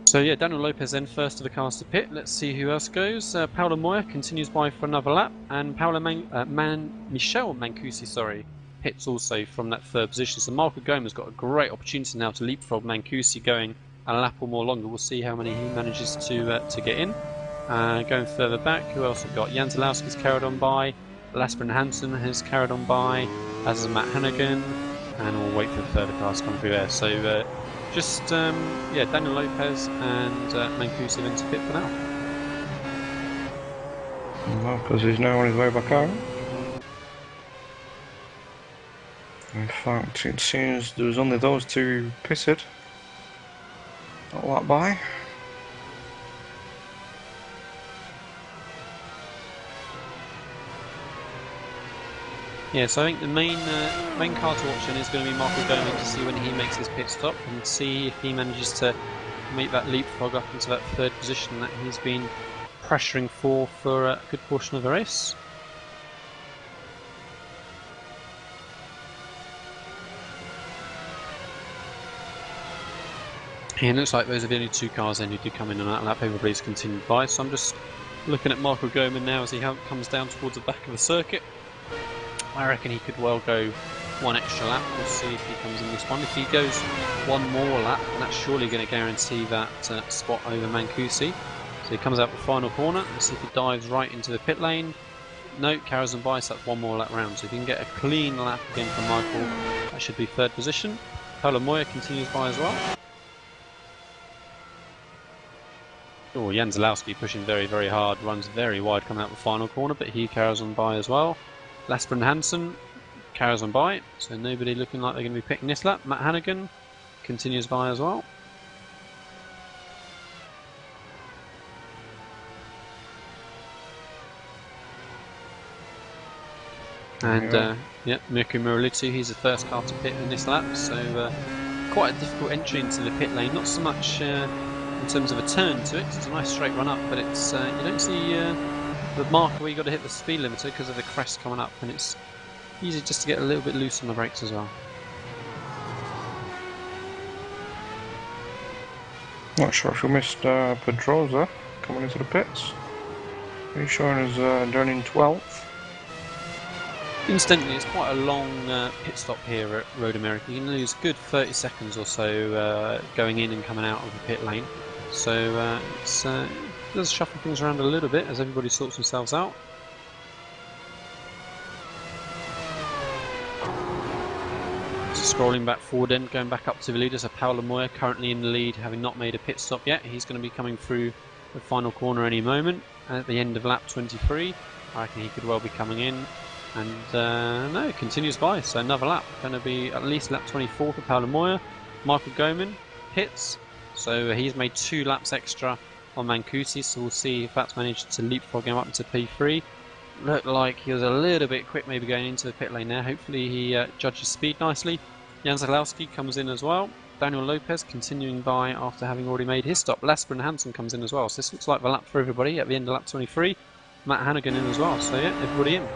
So yeah, Daniel Lopez then first of the cars to pit. Let's see who else goes. Paulo Moya continues by for another lap, and Michel Mancusi, hits also from that 3rd position. So Marco Gomez got a great opportunity now to leapfrog Mancusi, going a lap or more longer. We'll see how many he manages to get in. Going further back, who else we've got? Jan Zalowski's carried on by, Lasper Hansen has carried on by, as is Matt Hannigan, and we'll wait for the further cars to come through there. So yeah, Daniel Lopez and Mancusi then to pit for now. Because he's now on his way back out. In fact, it seems there was only those two pitted. Not a lot by. Yeah, so I think the main car to watch in is going to be Michael Gomez to see when he makes his pit stop and see if he manages to make that leapfrog up into that third position that he's been pressuring for a good portion of the race. And it looks like those are the only two cars then who did come in on that lap. Everybody's continued by, so I'm just looking at Michael Gomez now as he comes down towards the back of the circuit. I reckon he could well go one extra lap. We'll see if he comes in this one. If he goes one more lap, then that's surely going to guarantee that spot over Mancusi. So he comes out the final corner. Let's see if he dives right into the pit lane. No, carries on by, so that's one more lap round. So if you can get a clean lap again from Michael, that should be third position. Paolo Moya continues by as well. Oh, Jan Zalowski pushing very, very hard, runs very wide coming out the final corner, but he carries on by as well. Lasper and Hansen carries on by, so nobody looking like they're going to be picking this lap. Matt Hannigan continues by as well. And yeah, Mirko Muralitu, he's the first car to pit in this lap, so quite a difficult entry into the pit lane. Not so much in terms of a turn to it, it's a nice straight run up, but it's you don't see the marker where you got to hit the speed limiter because of the crest coming up, and it's easy just to get a little bit loose on the brakes as well. Not sure if you missed Pedroza coming into the pits. He's showing us down in 12th. Incidentally, it's quite a long pit stop here at Road America. You can lose a good 30 seconds or so going in and coming out of the pit lane. So it does shuffle things around a little bit as everybody sorts themselves out. So scrolling back forward then, going back up to the leader, so Paolo Moya currently in the lead, having not made a pit stop yet. He's going to be coming through the final corner any moment at the end of lap 23. I reckon he could well be coming in. And no, it continues by, so another lap. Going to be at least lap 24 for Paolo Moya. Michael Goman hits, so he's made 2 laps extra on Mancusi, so we'll see if that's managed to leapfrog him up into P3. Looked like he was a little bit quick maybe going into the pit lane there. Hopefully he judges speed nicely. Jan Zalowski comes in as well. Daniel Lopez continuing by after having already made his stop. Lasper and Hansen comes in as well, so this looks like the lap for everybody at the end of lap 23. Matt Hannigan in as well, so yeah, everybody in.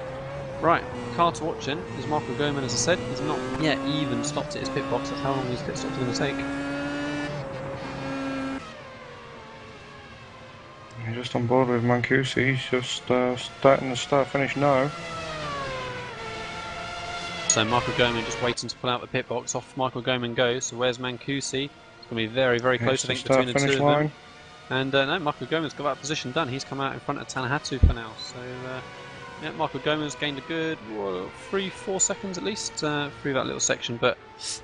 Right, car to watch in is Michael Goman, as I said. He's not yet even stopped at his pit box. That's how long his pit stops are going to take. He's just on board with Mancusi. He's just starting the start-finish now. So Michael Goman just waiting to pull out the pit box. Off Michael Goman goes. So where's Mancusi? It's going to be very, very close, I think, between the two of them. And no, Michael Goman's got that position done. He's come out in front of Tanahatu for now. So yeah, Michael Goman's gained a good 3-4 seconds at least through that little section, but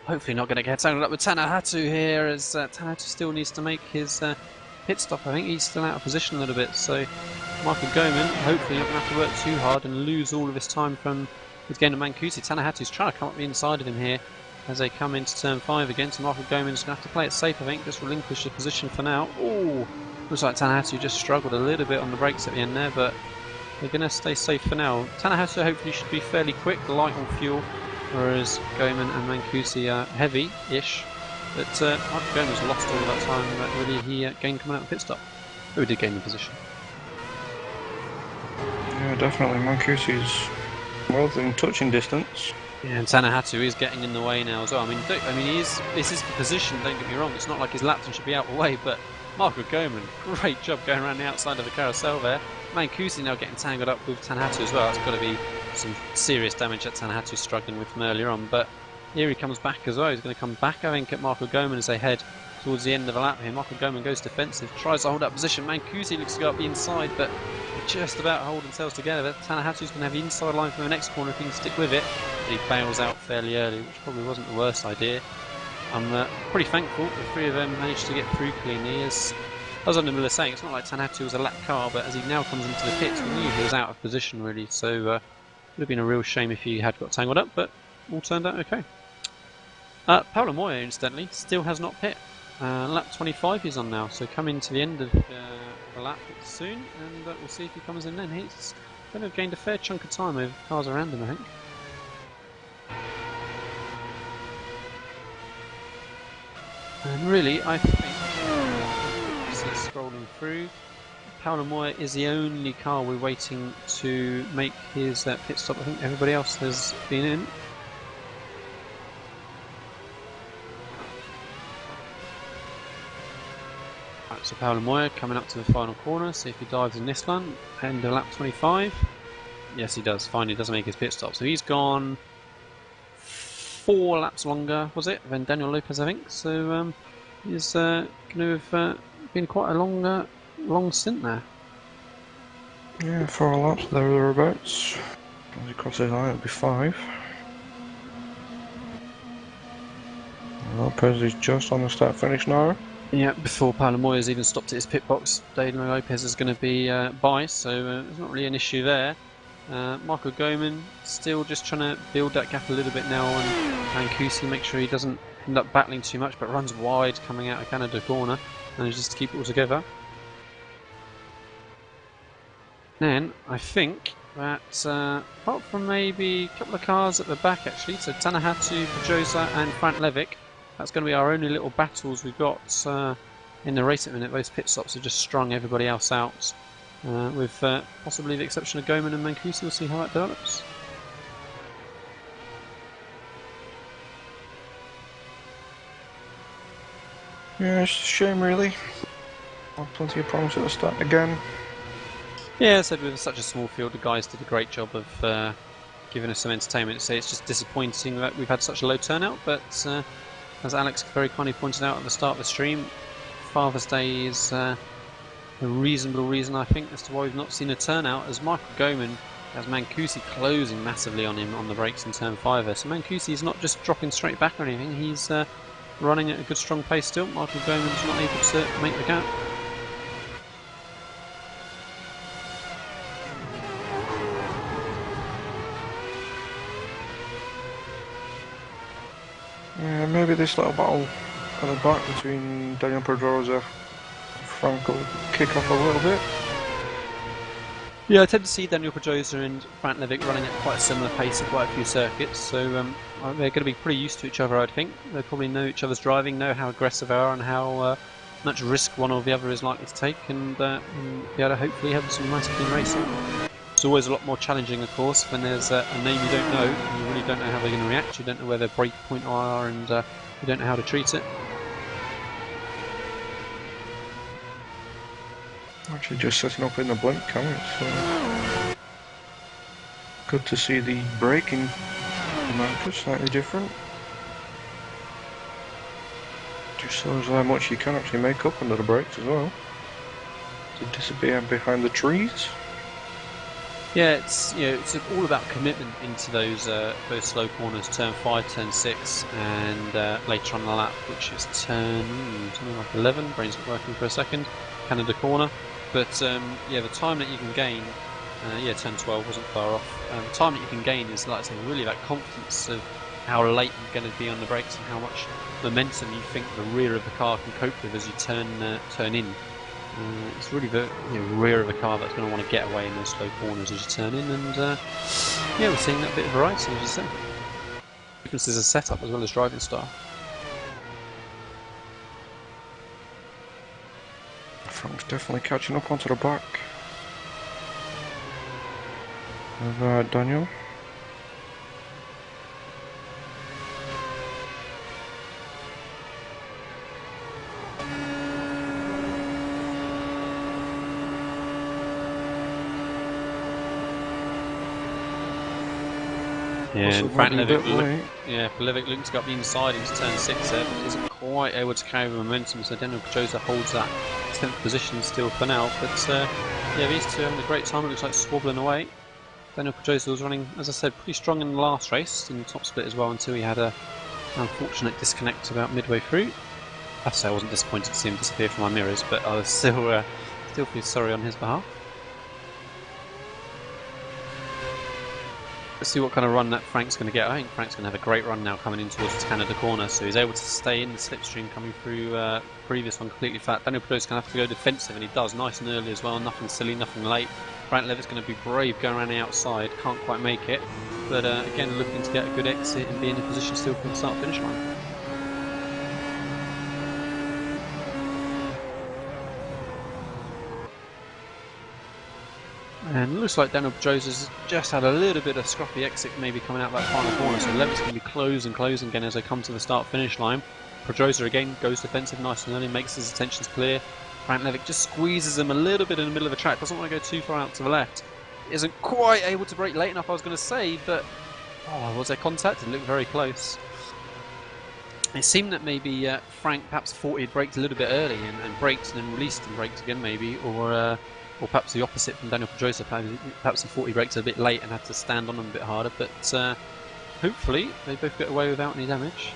hopefully not going to get tangled up with Tanahatu here, as Tanahatu still needs to make his pit stop. I think he's still out of position a little bit, so Michael Goman hopefully not going to have to work too hard and lose all of his time from his gain of Mancusi. Tanahatu's trying to come up the inside of him here as they come into turn 5 again, so Michael Goman's going to have to play it safe, I think, just relinquish the position for now. Oh, looks like Tanahatu just struggled a little bit on the brakes at the end there, but they're going to stay safe for now. Tanahatu hopefully should be fairly quick, light on fuel, whereas Goman and Mancusi are heavy-ish. But Michael Goman's lost all of that time that really he gained coming out of the pit stop. Oh, he did gain the position. Yeah, definitely. Mancusi's well within touching distance. Yeah, and Tanahatu is getting in the way now as well. I mean, this is the position, don't get me wrong. It's not like his lapton should be out of the way, but Michael Goman, great job going around the outside of the carousel there. Mancusi now getting tangled up with Tanahatu as well. It's got to be some serious damage that Tanahatu's struggling with from earlier on. But here he comes back as well. He's going to come back, I think, at Michael Goman as they head towards the end of the lap here. Michael Goman goes defensive, tries to hold up position. Mancusi looks to go up the inside, but just about holding themselves together. Tanahatu's going to have the inside line from the next corner if he can stick with it. But he bails out fairly early, which probably wasn't the worst idea. I'm pretty thankful the three of them managed to get through cleanly, as as Miller was saying, it's not like Tanatu was a lap car, but as he now comes into the pits, we knew he was out of position really, so it would have been a real shame if he had got tangled up, but all turned out okay. Paolo Moya, incidentally, still has not pit. Lap 25 he's on now, so coming to the end of the lap soon, and we'll see if he comes in then. He's going to have gained a fair chunk of time over cars around him, I think. And really, I think, just scrolling through, Paolo Moya is the only car we're waiting to make his pit stop. I think everybody else has been in. Right, so Paolo Moya coming up to the final corner, see if he dives in this one, end of lap 25. Yes, he does. Finally does make his pit stop. So he's gone 4 laps longer, was it, than Daniel Lopez, I think. So he's going to have been quite a long stint there. Yeah, 4 laps there or thereabouts. As he crosses line, it'll be 5. Lopez is just on the start finish now. Yeah, before Paolo Moya's even stopped at his pit box, Daniel Lopez is going to be by, so there's not really an issue there. Marco Goman still just trying to build that gap a little bit now on Mancusi, make sure he doesn't end up battling too much, but runs wide coming out of Canada corner, manages to keep it all together. Then I think that apart from maybe a couple of cars at the back actually, so Tanahatu, Pedrosa and Frank Levick, that's going to be our only little battles we've got in the race at the minute. Those pit stops have just strung everybody else out. With possibly the exception of Goman and Mancusi. We'll see how that develops. Yeah, it's a shame really. Plenty of problems at the start again. Yeah, I said with such a small field, the guys did a great job of giving us some entertainment. So it's just disappointing that we've had such a low turnout, but as Alex very kindly pointed out at the start of the stream, Father's Day is a reasonable reason, I think, as to why we've not seen a turnout, as Michael Goman has Mancusi closing massively on him on the brakes in turn 5 there. So Mancusi is not just dropping straight back or anything, he's running at a good strong pace still. Michael Goman's not able to make the gap. Yeah, maybe this little battle at the back between Daniel Pedrosa and Frank will kick off a little bit. Yeah, I tend to see Daniel Pedrosa and Frank Levick running at quite a similar pace at quite a few circuits, so they're going to be pretty used to each other, I think. They probably know each other's driving, know how aggressive they are and how much risk one or the other is likely to take, and be able to hopefully have some nice clean racing. It's always a lot more challenging, of course, when there's a name you don't know, and you really don't know how they're going to react, you don't know where their break point are, and you don't know how to treat it. Actually just setting up in the blink cam, it's good to see the braking marker slightly different. Just shows how much you can actually make up under the brakes as well. To disappear behind the trees. Yeah, it's it's all about commitment into those slow corners, turn 5, turn 6, and later on the lap, which is turn something like 11. Brain's not working for a second. Canada corner, but yeah, the time that you can gain, yeah, turn 12 wasn't far off. The time that you can gain is, like I say, really that confidence of how late you're going to be on the brakes and how much momentum you think the rear of the car can cope with as you turn in. It's really the rear of the car that's going to want to get away in those slow corners as you turn in, and yeah, we're seeing that bit of variety, as you say. Differences of setup as well as driving style. Frank's definitely catching up onto the back of Daniel. Yeah, and Frank Levick looks to go up the inside into turn 6 there, but isn't quite able to carry the momentum, so Daniel Pedrosa holds that 10th position still for now, but yeah, these two having a great time. It looks like swobbling away. Daniel Pedrosa was running, as I said, pretty strong in the last race, in the top split as well, until he had a unfortunate disconnect about midway through. have to say I wasn't disappointed to see him disappear from my mirrors, but I was still feel sorry on his behalf. Let's see what kind of run that Frank's going to get. I think Frank's going to have a great run now coming in towards the Canada corner, so he's able to stay in the slipstream coming through previous one completely flat. Daniel Pedrosa's going to have to go defensive, and he does nice and early as well. Nothing silly, nothing late. Frank Levitt's going to be brave going around the outside, can't quite make it, but again looking to get a good exit and be in a position still for the start finish line. And it looks like Daniel Pedrosa has just had a little bit of scruffy exit maybe coming out that final corner, so Levitt's going to be closing again as they come to the start-finish line. Pedrosa again goes defensive nice and early, makes his intentions clear. Frank Levitt just squeezes him a little bit in the middle of the track, doesn't want to go too far out to the left. Isn't quite able to brake late enough, I was going to say, but was there contact? It looked very close. It seemed that maybe Frank perhaps thought he'd braked a little bit early and braked and then released and braked again maybe, or perhaps the opposite from Daniel Pedrosa. Perhaps he thought he braked a bit late and had to stand on them a bit harder, but hopefully they both get away without any damage.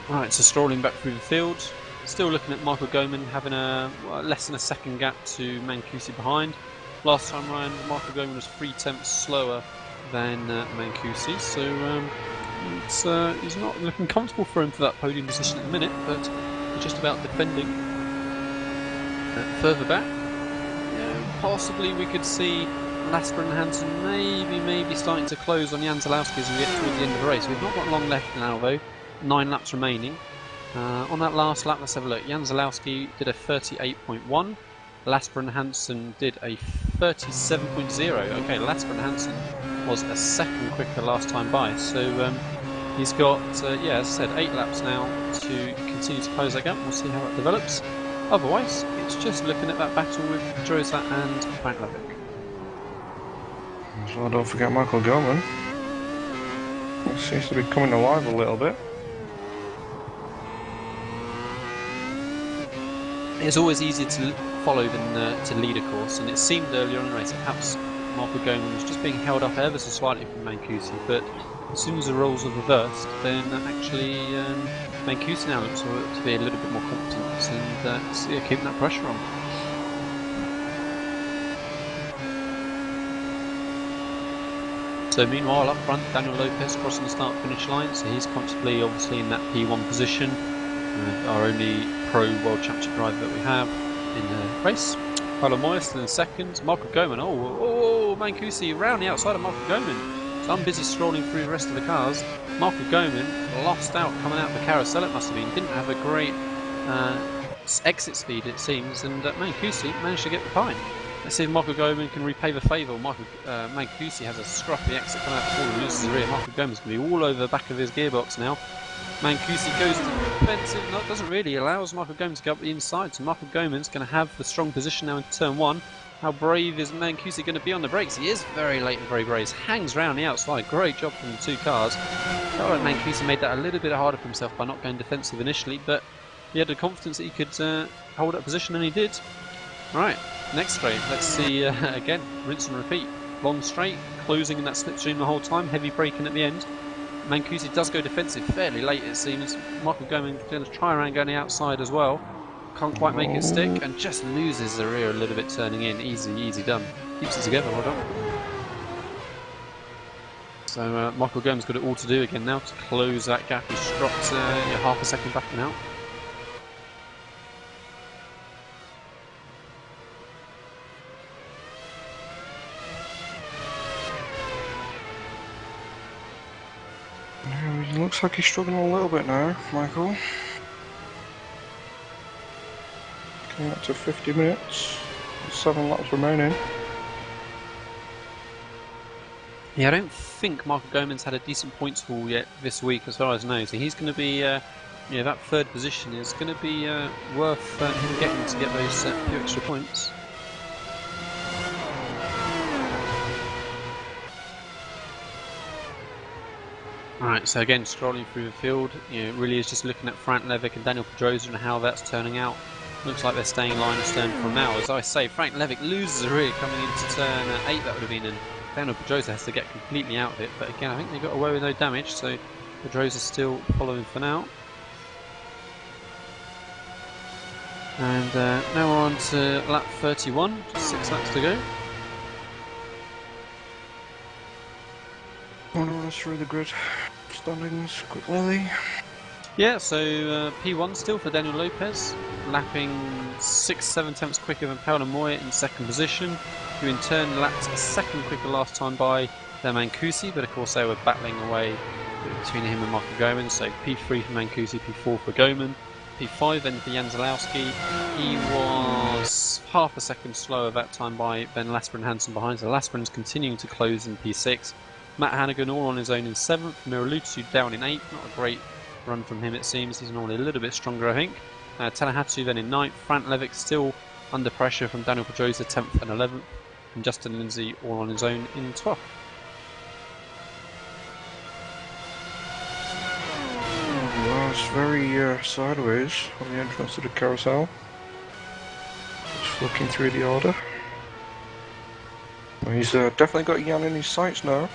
Right, so strolling back through the field, still looking at Michael Goman having a less than a second gap to Mancusi behind. Last time round, Michael Goman was 3/10 slower than Mancusi, so he's not looking comfortable for him for that podium position at the minute, but he's just about defending. Further back, possibly we could see Lasper and Hansen maybe starting to close on Jan Zalowski as we get towards the end of the race. We've not got long left now though, 9 laps remaining. On that last lap, let's have a look. Jan Zalowski did a 38.1. Lasper and Hansen did a 37.0. Okay, Lasper and Hansen was a second quicker last time by, so he's got, as I said, 8 laps now to continue to close that gap. We'll see how it develops. Otherwise, it's just looking at that battle with Pedrosa and Frank Levitt. So don't forget Michael Goman. He seems to be coming alive a little bit. It's always easier to follow than to lead a course, and it seemed earlier on in the race that perhaps Michael Goman was just being held up ever so slightly from Mancusi, but as soon as the roles are reversed, then actually Mancusi now looks to be a little bit more confident and keeping that pressure on. So meanwhile up front, Daniel Lopez crossing the start-finish line, so he's comfortably obviously in that P1 position. Our only pro World Championship driver that we have in the race. Paolo Moya still in second. Michael Goman, Mancusi round the outside of Michael Goman. So I'm busy strolling through the rest of the cars. Michael Goman lost out coming out of the carousel, it must have been. Didn't have a great exit speed it seems, and Mancusi managed to get behind. Let's see if Michael Goman can repay the favour. Mancusi has a scruffy exit coming out before he loses the rear. Michael Goman's going to be all over the back of his gearbox now. Mancusi goes to defensive, no, it doesn't really, allows Michael Goman to go up the inside, so Michael Goman's going to have the strong position now in turn 1. How brave is Mancusi going to be on the brakes? He is very late and very brave, hangs round the outside, great job from the two cars. Felt like Mancusi made that a little bit harder for himself by not going defensive initially, but he had the confidence that he could hold that position, and he did. Right, next straight, let's see again, rinse and repeat. Long straight, closing in that slipstream the whole time, heavy braking at the end. Mancusi does go defensive fairly late it seems. Michael Goman going to try around going the outside as well. Can't quite make it stick and just loses the rear a little bit turning in. Easy done. Keeps it together, well done. So Michael Goman's got it all to do again now to close that gap. He's dropped half a second back and out. Looks like he's struggling a little bit now, Michael. Coming up to 50 minutes, 7 laps remaining. Yeah, I don't think Michael Goman's had a decent points haul yet this week as far as I know, so he's going to be, that third position is going to be worth him getting to get those few extra points. Alright, so again, strolling through the field, it really is just looking at Frank Levitt and Daniel Pedrosa and how that's turning out. Looks like they're staying line astern from now. As I say, Frank Levitt loses a rear coming into turn 8, that would have been, and Daniel Pedrosa has to get completely out of it, but again I think they got away with no damage, so Pedrosa's still following for now. And now we're on to lap 31, just 6 laps to go. Want to run us through the grid standings quickly? Yeah, so P1 still for Daniel Lopez, lapping 6-7 tenths quicker than Paolo Moya in second position, who in turn lapped a second quicker last time by than Mancusi, but of course they were battling away between him and Marco Goman, so P3 for Mancusi, P4 for Goman. P5 then for Jan Zalowski. He was half a second slower that time by Ben Lasper Hansen behind, so Lasper's continuing to close in P6. Matt Hannigan all on his own in 7th, Miralutsu down in 8th, not a great run from him it seems, he's normally a little bit stronger I think. Tanahatsu then in 9th, Frank Levick still under pressure from Daniel Pedrosa 10th and 11th, and Justin Lindsay all on his own in 12th. Lars very sideways on the entrance to the carousel. Just looking through the order. Well, he's definitely got Jan in his sights now.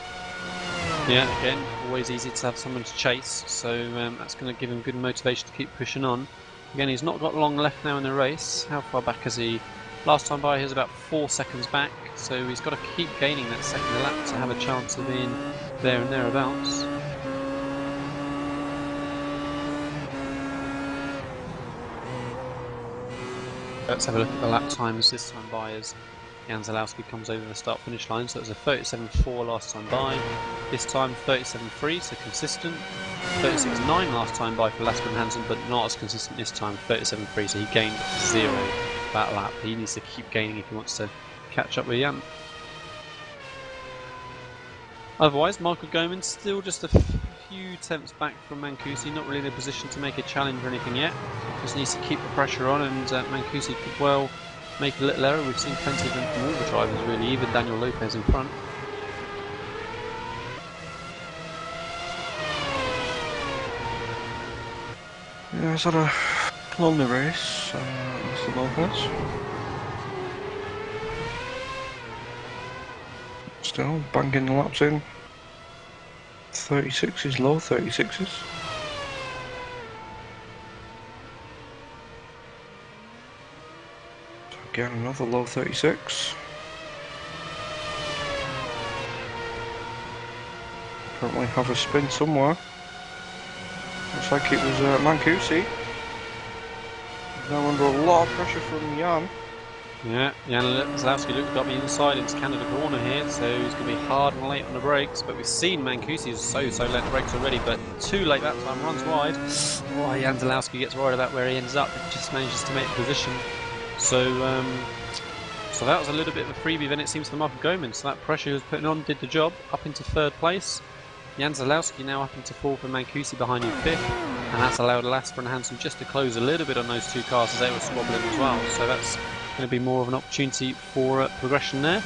Yeah, again, always easy to have someone to chase, so that's going to give him good motivation to keep pushing on. Again, he's not got long left now in the race. How far back is he? Last time by he was about 4 seconds back, so he's got to keep gaining that second lap to have a chance of being there and thereabouts. Let's have a look at the lap times this time by as Jan Zalowski comes over the start finish line. So it was a 37.4 last time by, this time 37.3, so consistent. 36.9 last time by for Lasper Hansen, but not as consistent this time, 37.3, so he gained 0 that lap. He needs to keep gaining if he wants to catch up with Jan. Otherwise, Michael Goman still just a few tenths back from Mancusi, not really in a position to make a challenge or anything yet. Just needs to keep the pressure on, and Mancusi could well make a little error. We've seen plenty of them from all the drivers really, even Daniel Lopez in front. Yeah, it's had a lonely race, Mr. Lopez. Still banging the laps in. 36s, low 36s. So again, another low 36. Apparently have a spin somewhere. Looks like it was Mancusi. He's now under a lot of pressure from Jan. Yeah, Jan Zalowski got me inside into Canada corner here, so he's going to be hard and late on the brakes. But we've seen Mancusi is so late on the brakes already, but too late that time, runs wide. Oh, Jan Zalowski gets worried about where he ends up, but just manages to make position. So that was a little bit of a freebie then it seems for Michael Goman. So that pressure he was putting on did the job, up into 3rd place. Jan Zalowski now up into 4th and Mancusi behind in 5th, and that's allowed Lasper and Hansen just to close a little bit on those two cars as they were squabbling as well. So that's going to be more of an opportunity for progression there.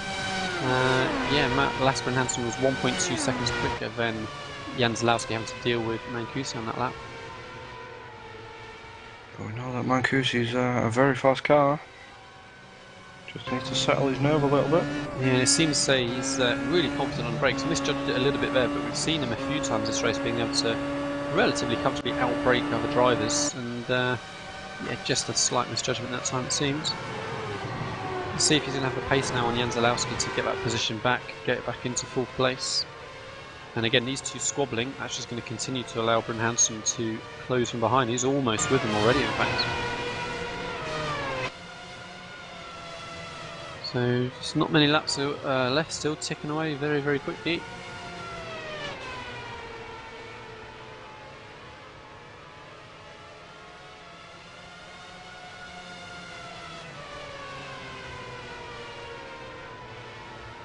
Yeah, Lasper and Hansen was 1.2 seconds quicker than Jan Zalowski having to deal with Mancusi on that lap. But we know that Mancusi's a very fast car. Just needs to settle his nerve a little bit. Yeah, it seems to say he's really confident on brakes. Misjudged it a little bit there, but we've seen him a few times this race being able to relatively comfortably outbrake other drivers, and yeah, just a slight misjudgment that time it seems. Let's see if he's going to have the pace now on Jan Zalowski to get that position back, get it back into 4th place. And again, these two squabbling, that's just going to continue to allow Bryn Hansen to close from behind. He's almost with him already, in fact. So, just not many laps left, still ticking away very, very quickly.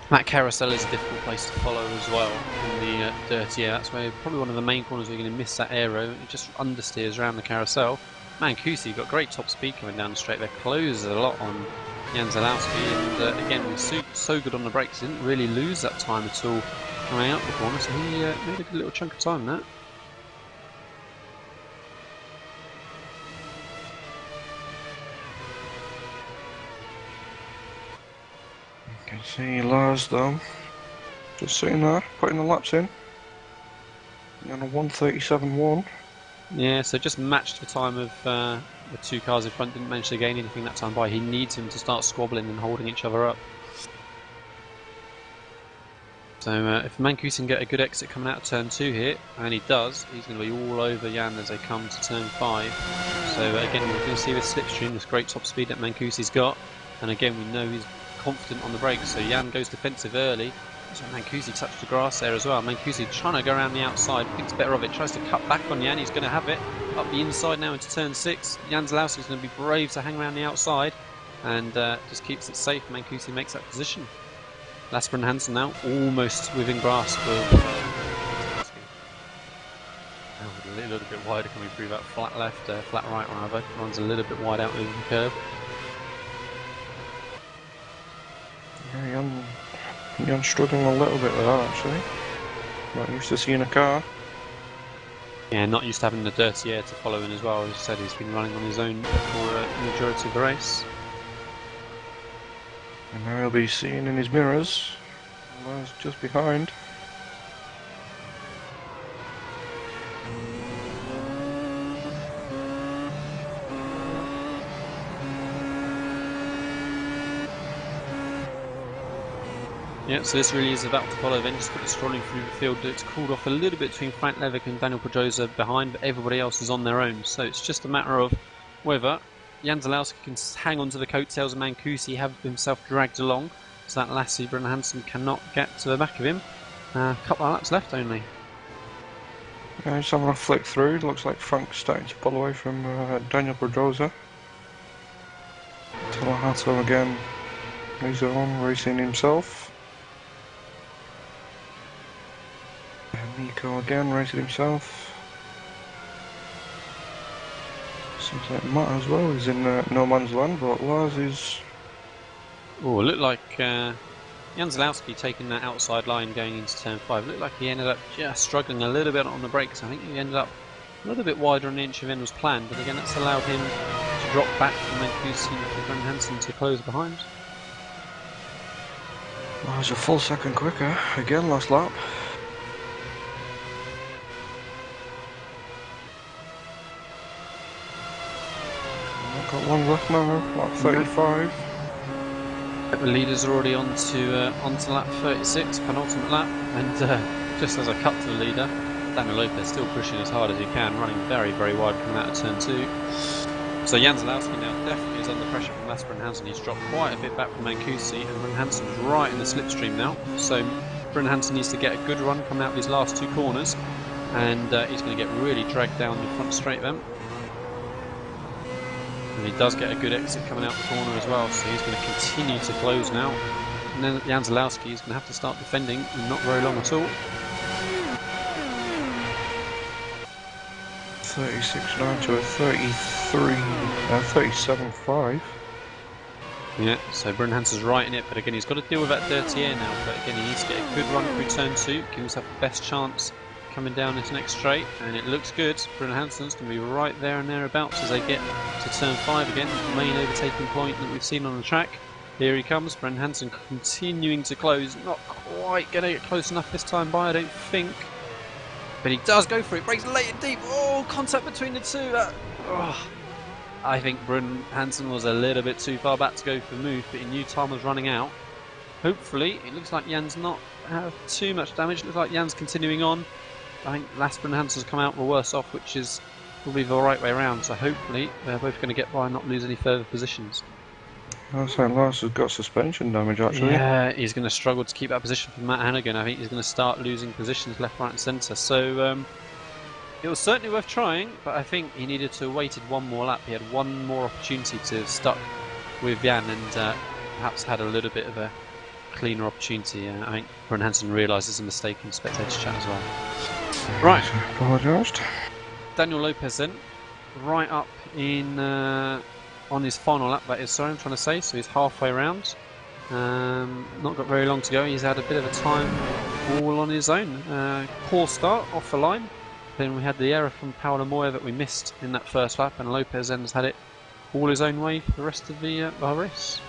That carousel is a difficult place to follow as well in the dirt. Yeah, that's where probably one of the main corners where you're going to miss that aero. It just understeers around the carousel. Mancusi got great top speed coming down the straight there, closes a lot on Jan Zalowski, and again, he's so good on the brakes, he didn't really lose that time at all coming out the corner, so he made a good little chunk of time in that. You can see Lars though, Just sitting there, putting the laps in. And a 1:37.1. Yeah, so just matched the time of the two cars in front. Didn't manage to gain anything that time by. He needs him to start squabbling and holding each other up. So if Mancusi can get a good exit coming out of turn 2 here, and he does, he's going to be all over Jan as they come to turn 5. So again, we're going to see this slipstream, this great top speed that Mancusi's got, and again we know he's confident on the brakes. So Jan goes defensive early. So Mancusi touched the grass there as well. Mancusi trying to go around the outside, thinks better of it, tries to cut back on Jan. He's going to have it up the inside now into turn 6. Jan Zalowski's going to be brave to hang around the outside and just keeps it safe. Mancusi makes that position. Lasper Hansen now almost within grasp of a little bit wider coming through that flat left, flat right rather. Runs a little bit wide out over the curve. Yeah, Jan's struggling a little bit with that actually. Not used to seeing a car. Yeah, not used to having the dirty air to follow in as well. As I said, he's been running on his own for the majority of the race. And now he'll be seeing in his mirrors. Lars just behind. Yeah, so this really is about to follow then. Just got it strolling through the field. It's cooled off a little bit between Frank Levick and Daniel Pedrosa behind, but everybody else is on their own. So it's just a matter of whether Jan Zalowski can hang on to the coattails of Mancusi, have himself dragged along, so that Lassie Brun Hansen cannot get to the back of him. A couple of laps left only. Yeah, just having a flick through. Looks like Frank's starting to pull away from Daniel Pedrosa. Talahato again. He's on racing himself. And Nico again racing himself. Seems like Matt as well is in no man's land, but Lars is... Oh, it looked like Jan Zalowski taking that outside line going into turn 5. It looked like he ended up just struggling a little bit on the brakes. I think he ended up a little bit wider on the inch of in was planned, but again that's allowed him to drop back from Mancusi and Brun Hansen to close behind. Lars a full second quicker, again last lap. Got one left now, lap 35. The leaders are already onto lap 36, penultimate lap, and just as I cut to the leader, Daniel Lopez still pushing as hard as he can, running very, very wide coming out of turn 2. So Jan Zalowski now definitely is under pressure from Lasper Hansen. He's dropped quite a bit back from Mancusi, and Brun Hansen's right in the slipstream now. So Brun Hansen needs to get a good run coming out of these last 2 corners, and he's going to get really dragged down the front straight then. And he does get a good exit coming out the corner as well, so he's going to continue to close now. And then Jan Zalowski is going to have to start defending in not very long at all. 36.9 to a 37.5. Yeah, so Brun Hansen's right in it, but again he's got to deal with that dirty air now. But again he needs to get a good run through turn 2, give himself the best chance coming down this next straight, and it looks good. Brun Hansen's going to be right there and thereabouts as they get to turn 5 again, the main overtaking point that we've seen on the track. Here he comes, Brun Hansen continuing to close, not quite going to get close enough this time by, I don't think. But he does go for it, breaks late and deep. Oh, contact between the two. I think Brun Hansen was a little bit too far back to go for the move, but he knew time was running out. Hopefully, it looks like Jan's not have too much damage. It looks like Jan's continuing on. I think Lasper and Hansen's come out the worse off, which is probably the right way around. So hopefully, they're both going to get by and not lose any further positions. Looks like Lars has got suspension damage actually. Yeah, he's going to struggle to keep that position from Matt Hannigan. I think he's going to start losing positions left, right and centre. So it was certainly worth trying, but I think he needed to have waited one more lap. He had one more opportunity to have stuck with Jan and perhaps had a little bit of a cleaner opportunity. I think Brun Hansen realises a mistake in spectator chat as well. Right. Apologised. Daniel Lopez then, right up in... on his final lap, that is, sorry, I'm trying to say, so he's halfway around. Not got very long to go. He's had a bit of a time all on his own. Poor start off the line. Then we had the error from Paolo Moya that we missed in that first lap, and Lopez then has had it all his own way for the rest of the race.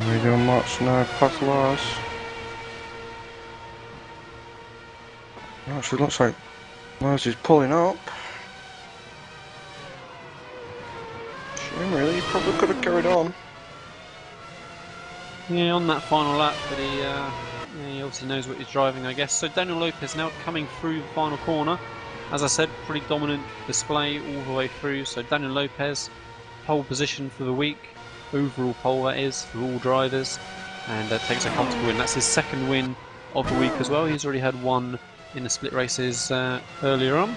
Radio March now past Lars. Actually, looks like Lars is pulling up. Shame, really. He probably could have carried on. Yeah, on that final lap, but he obviously knows what he's driving, I guess. So Daniel Lopez now coming through the final corner. As I said, pretty dominant display all the way through. So Daniel Lopez, pole position for the week, overall pole that is, for all drivers, and takes a comfortable win. That's his second win of the week as well. He's already had one in the split races earlier on.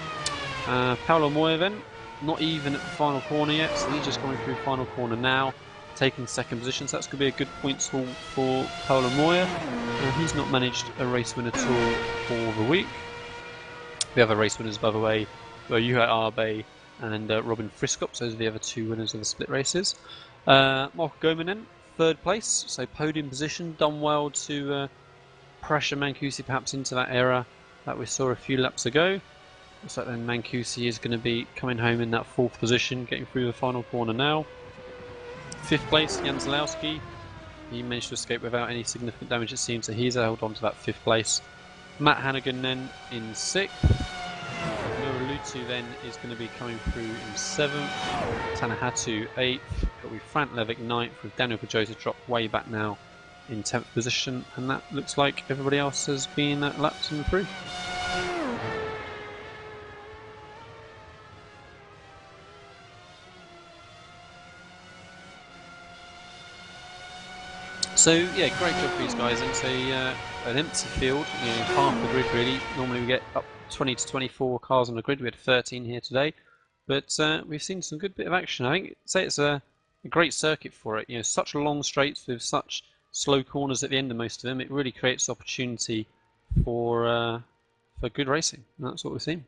Paulo Moya then, not even at the final corner yet, so he's just coming through final corner now, taking second position, so that's going to be a good points haul for Paulo Moya. He's not managed a race win at all for the week. The other race winners, by the way, were Juha Arbe and Robin Friskop, so those are the other two winners of the split races. Marco Goman then, third place, so podium position, done well to pressure Mancusi perhaps into that error that we saw a few laps ago. Looks like then Mancusi is going to be coming home in that fourth position, getting through the final corner now. Fifth place, Jan Zalowski. He managed to escape without any significant damage, it seems, so he's held on to that fifth place. Matt Hannigan then in sixth. Muralutu then is going to be coming through in seventh. Tanahatu eighth. But with Frank Levick ninth, with Daniel Pedrosa dropped way back now in 10th position, and that looks like everybody else has been lapped in the Prix. So yeah, great job for these guys. It's an empty field, half the grid really. Normally we get up 20 to 24 cars on the grid. We had 13 here today, but we've seen some good bit of action. I think say it's a great circuit for it. Such long straights with such slow corners at the end of most of them. It really creates opportunity for good racing. And that's what we've seen.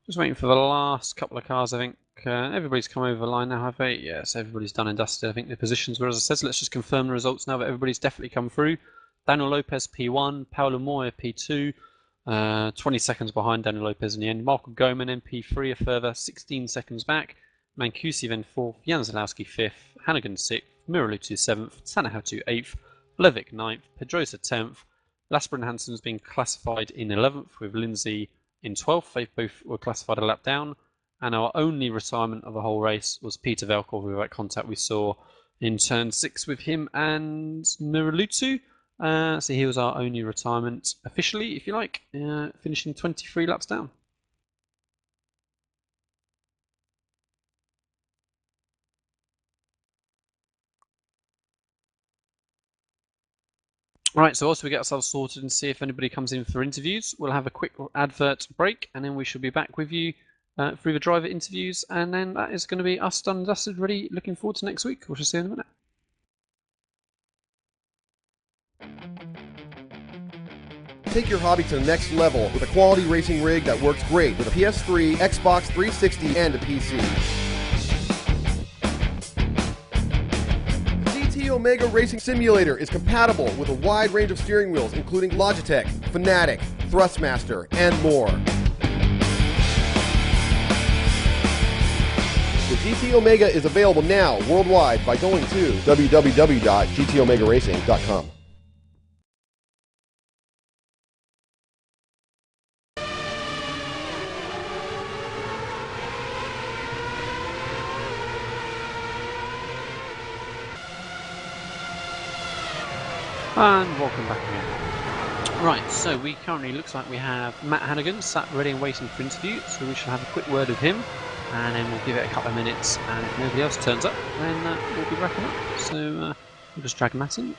Just waiting for the last couple of cars, I think. Everybody's come over the line now, have they? Yes, everybody's done and dusted. I think the positions were, as I said, so let's just confirm the results now that everybody's definitely come through. Daniel Lopez P1, Paulo Moya P2, 20 seconds behind Daniel Lopez in the end. Marco Goman in P3, a further 16 seconds back. Mancusi then 4th, Jan Zalowski 5th, Hannigan 6th, Muralutu 7th, Tanahatu 8th, Levick 9th, Pedrosa 10th. Lasper and Hansen's been classified in 11th with Lindsay in 12th. They both were classified a lap down. And our only retirement of the whole race was Peter Velkov, with that contact we saw in turn 6 with him and Muralutu. So he was our only retirement officially, if you like, finishing 23 laps down. Right, so whilst we get ourselves sorted and see if anybody comes in for interviews, we'll have a quick advert break and then we shall be back with you through the driver interviews, and then that is going to be us done and dusted, ready, looking forward to next week. We'll just see you in a minute. Take your hobby to the next level with a quality racing rig that works great with a PS3, Xbox 360, and a PC. The GT Omega Racing Simulator is compatible with a wide range of steering wheels, including Logitech, Fanatic, Thrustmaster, and more. The GT Omega is available now worldwide by going to www.gtomegaracing.com. And welcome back again. Right, so we currently, looks like we have Matt Hannigan sat ready and waiting for interview, so we shall have a quick word with him. And then we'll give it a couple of minutes, and if nobody else turns up, then we'll be wrapping up. So we'll just drag Matt in.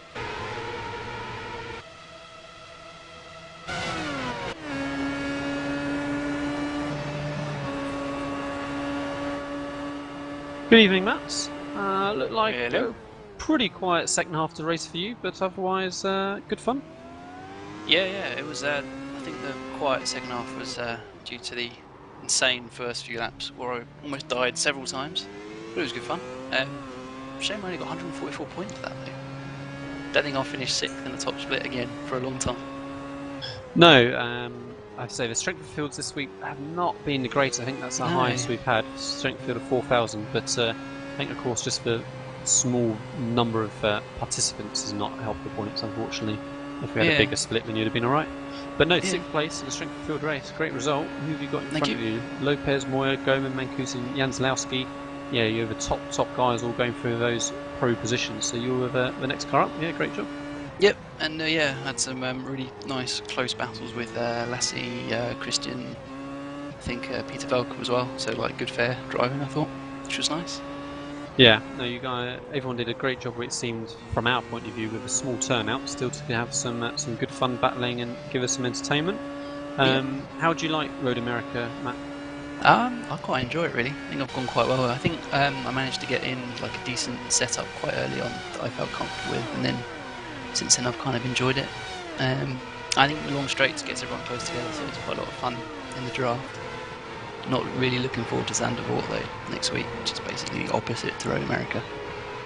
Good evening, Matt. Looked like a pretty quiet second half of the race for you, but otherwise good fun. Yeah, it was. I think the quiet second half was due to the insane first few laps where I almost died several times, but it was good fun. Shame I only got 144 points for that though. Don't think I'll finish 6th in the top split again for a long time. No, I'd say the strength of fields this week have not been the greatest. I think that's the No. highest we've had, strength of field of 4,000. But I think, of course, just the small number of participants has not helped the points, unfortunately. If we had a bigger split, then you'd have been all right. But no, 6th place in the strength of field race. Great result. Who have you got in front of you? Lopez, Moyer, Goman, Mancusi, and Janslowski. Yeah, you have the top guys all going through those pro positions. So you're the next car up. Yeah, great job. Yep, and had some really nice close battles with Lassie, Christian, I think Peter Velker as well. So like good fair driving, I thought, which was nice. Yeah, no, you guys, everyone did a great job. It seemed, from our point of view, with a small turnout, still to have some good fun battling and give us some entertainment. How do you like Road America, Matt? I quite enjoy it really. I think I've gone quite well. I think I managed to get in like a decent setup quite early on that I felt comfortable with, and then since then I've kind of enjoyed it. I think the long straights gets everyone close together, so it's quite a lot of fun in the draft. Not really looking forward to Zandvoort though next week, which is basically the opposite to Road America.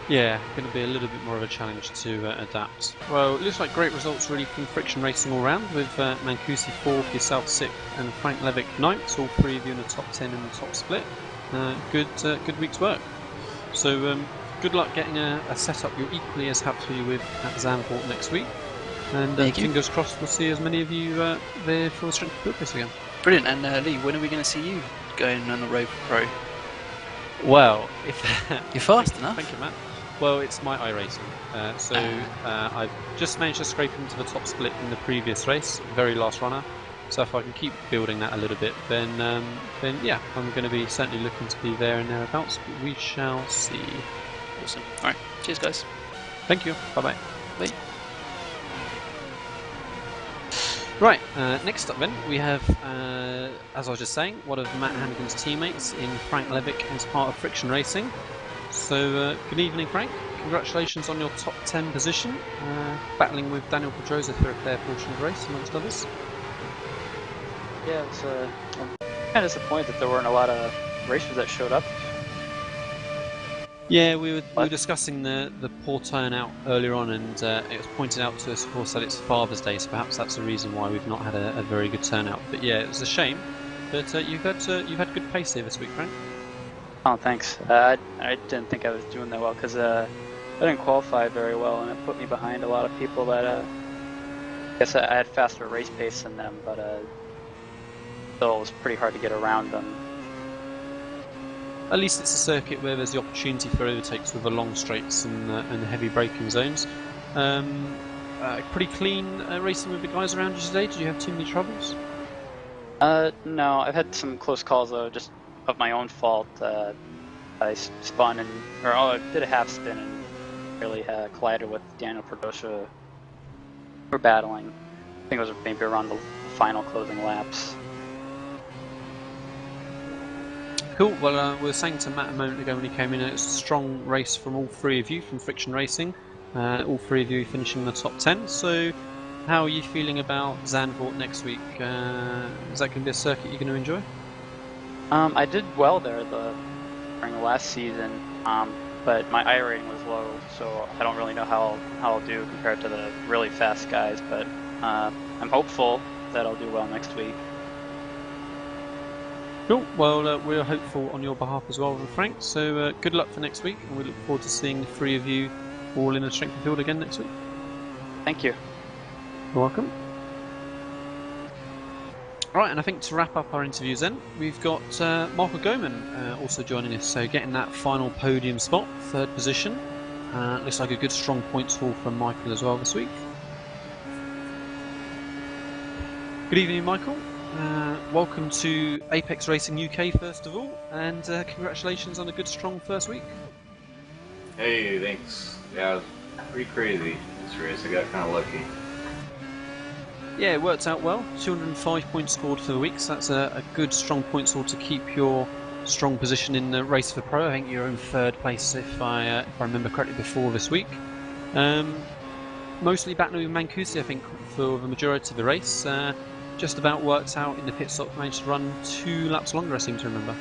Yeah, going to be a little bit more of a challenge to adapt. Well, it looks like great results really from Friction Racing all round, with Mancusi 4th, yourself 6th, and Frank Levick 9th, all 3 of you in the top 10 in the top split. Good week's work. So good luck getting a setup you're equally as happy with at Zandvoort next week. And fingers crossed we'll see as many of you there for the Strength of Field race again. Brilliant, and Lee, when are we going to see you going on the road for Pro? Well, if you're fast enough. Thank you, Matt. Well, it's my iRacing, I've just managed to scrape into the top split in the previous race, very last runner. So if I can keep building that a little bit, then yeah, I'm going to be certainly looking to be there and thereabouts. But we shall see. Awesome. All right, cheers, guys. Thank you. Bye-bye. Bye. Right, next up then, we have, as I was just saying, one of Matt Hannigan's teammates in Frank Levick as part of Friction Racing. So, good evening, Frank. Congratulations on your top 10 position, battling with Daniel Pedrosa for a fair portion of the race, amongst others. Yeah, it's, I'm kind of disappointed that there weren't a lot of racers that showed up. Yeah, we were discussing the poor turnout earlier on, and it was pointed out to us, of course, that it's Father's Day, so perhaps that's the reason why we've not had a very good turnout. But yeah, it's a shame. But you've had good pace here this week, Frank. Oh, thanks. I didn't think I was doing that well because I didn't qualify very well, and it put me behind a lot of people that I guess I had faster race pace than them, but still it was pretty hard to get around them. At least it's a circuit where there's the opportunity for overtakes with the long straights and heavy braking zones. Pretty clean racing with the guys around you today. Did you have too many troubles? No, I've had some close calls though, just of my own fault. I spun I did a half spin and really collided with Daniel Pedrosa. We're battling. I think it was maybe around the final closing laps. Cool. Well, we were saying to Matt a moment ago when he came in, it's a strong race from all 3 of you from Friction Racing. All 3 of you finishing in the top 10. So, how are you feeling about Zandvoort next week? Is that going to be a circuit you're going to enjoy? I did well there during the last season, but my I rating was low, so I don't really know how I'll do compared to the really fast guys. But I'm hopeful that I'll do well next week. Cool. Well, we're hopeful on your behalf as well, Frank. So good luck for next week, and we look forward to seeing the 3 of you all in the strength of field again next week. Thank you. You're welcome. Right, and I think to wrap up our interviews then, we've got Michael Goman also joining us, so getting that final podium spot, 3rd position. Looks like a good strong points haul from Michael as well this week. Good evening, Michael. Welcome to Apex Racing UK first of all, and congratulations on a good strong first week. Hey, thanks. Yeah, it was pretty crazy this race. I got kind of lucky. Yeah, it worked out well. 205 points scored for the week, so that's a good strong points haul to keep your strong position in the race for Pro. I think you're in 3rd place if I remember correctly before this week. Mostly battling with Mancusi, I think, for the majority of the race. Just about worked out in the pit stop, managed to run 2 laps longer, I seem to remember.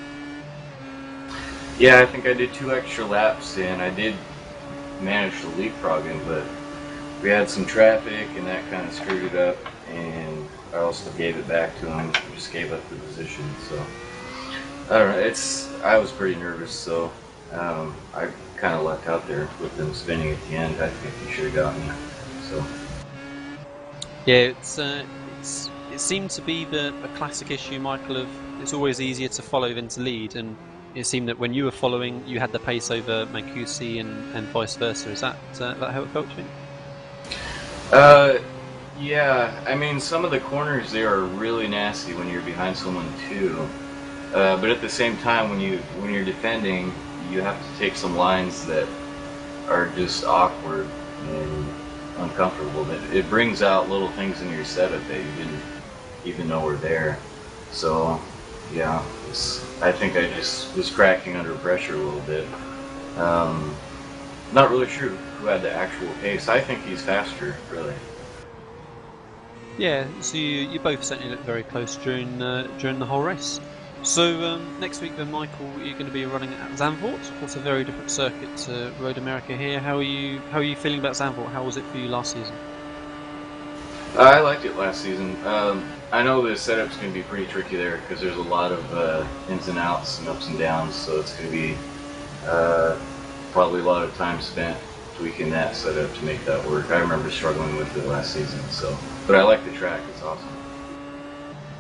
Yeah, I think I did 2 extra laps, and I did manage to leapfrog him, but we had some traffic, and that kind of screwed it up, and I also gave it back to him. He just gave up the position. So I don't know. I was pretty nervous, so I kind of lucked out there with them spinning at the end. I think he should have got me. So yeah, it seemed to be a classic issue, Michael, of it's always easier to follow than to lead, and it seemed that when you were following, you had the pace over Mancusi and vice versa. Is that how it felt to you? Yeah. I mean, some of the corners there are really nasty when you're behind someone too. But at the same time, when you're defending, you have to take some lines that are just awkward and uncomfortable. It brings out little things in your setup that you didn't even know were there. So yeah, I think I just was cracking under pressure a little bit. Not really sure who had the actual pace. I think he's faster, really. Yeah, so you both certainly looked very close during the whole race. So next week then, Michael, you're going to be running at Zandvoort. Of course, a very different circuit to Road America here. How are you feeling about Zandvoort? How was it for you last season? I liked it last season. I know the setup's going to be pretty tricky there because there's a lot of ins and outs and ups and downs, so it's going to be probably a lot of time spent tweaking that setup to make that work. I remember struggling with it last season, but I like the track. It's awesome.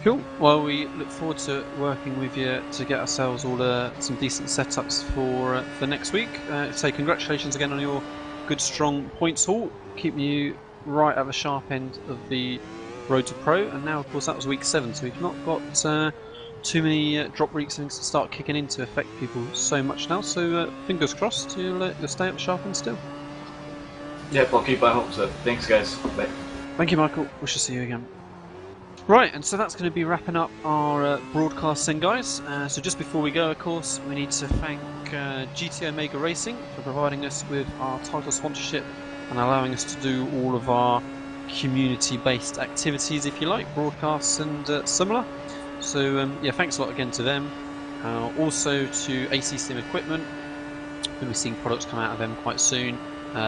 Cool. Well, we look forward to working with you to get ourselves all some decent setups for next week. So congratulations again on your good, strong points haul, keeping you right at the sharp end of the Road to Pro. And now, of course, that was week 7, so we've not got too many drop weeks and things to start kicking in to affect people so much now. So fingers crossed you'll stay at the sharp end still. Yep, I'll keep my hopes up. Thanks, guys. Bye. Thank you, Michael. We shall see you again. Right, and so that's going to be wrapping up our broadcasting, guys. So just before we go, of course, we need to thank GT Omega Racing for providing us with our title sponsorship and allowing us to do all of our community-based activities, if you like, broadcasts and similar. So yeah, thanks a lot again to them. Also to AC Sim Equipment. We'll be seeing products come out of them quite soon.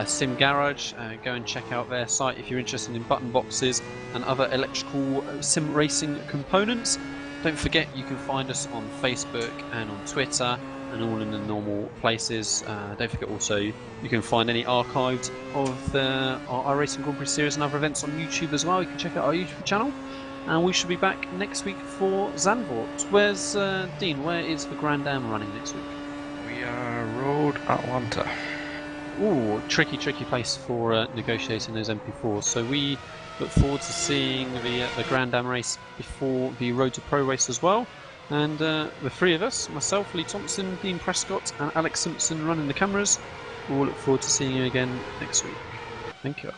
Sim Garage, go and check out their site if you're interested in button boxes and other electrical sim racing components. Don't forget you can find us on Facebook and on Twitter and all in the normal places. Don't forget also you can find any archives of our iRacing Grand Prix series and other events on YouTube as well. You can check out our YouTube channel. And we should be back next week for Zandvoort. Where's Dean? Where is the Grand Am running next week? We are Road Atlanta. Ooh, tricky place for negotiating those MP4s. So we look forward to seeing the Grand Am race before the Road to Pro race as well. And the three of us, myself, Lee Thompson, Dean Prescott and Alex Simpson running the cameras, we'll look forward to seeing you again next week. Thank you.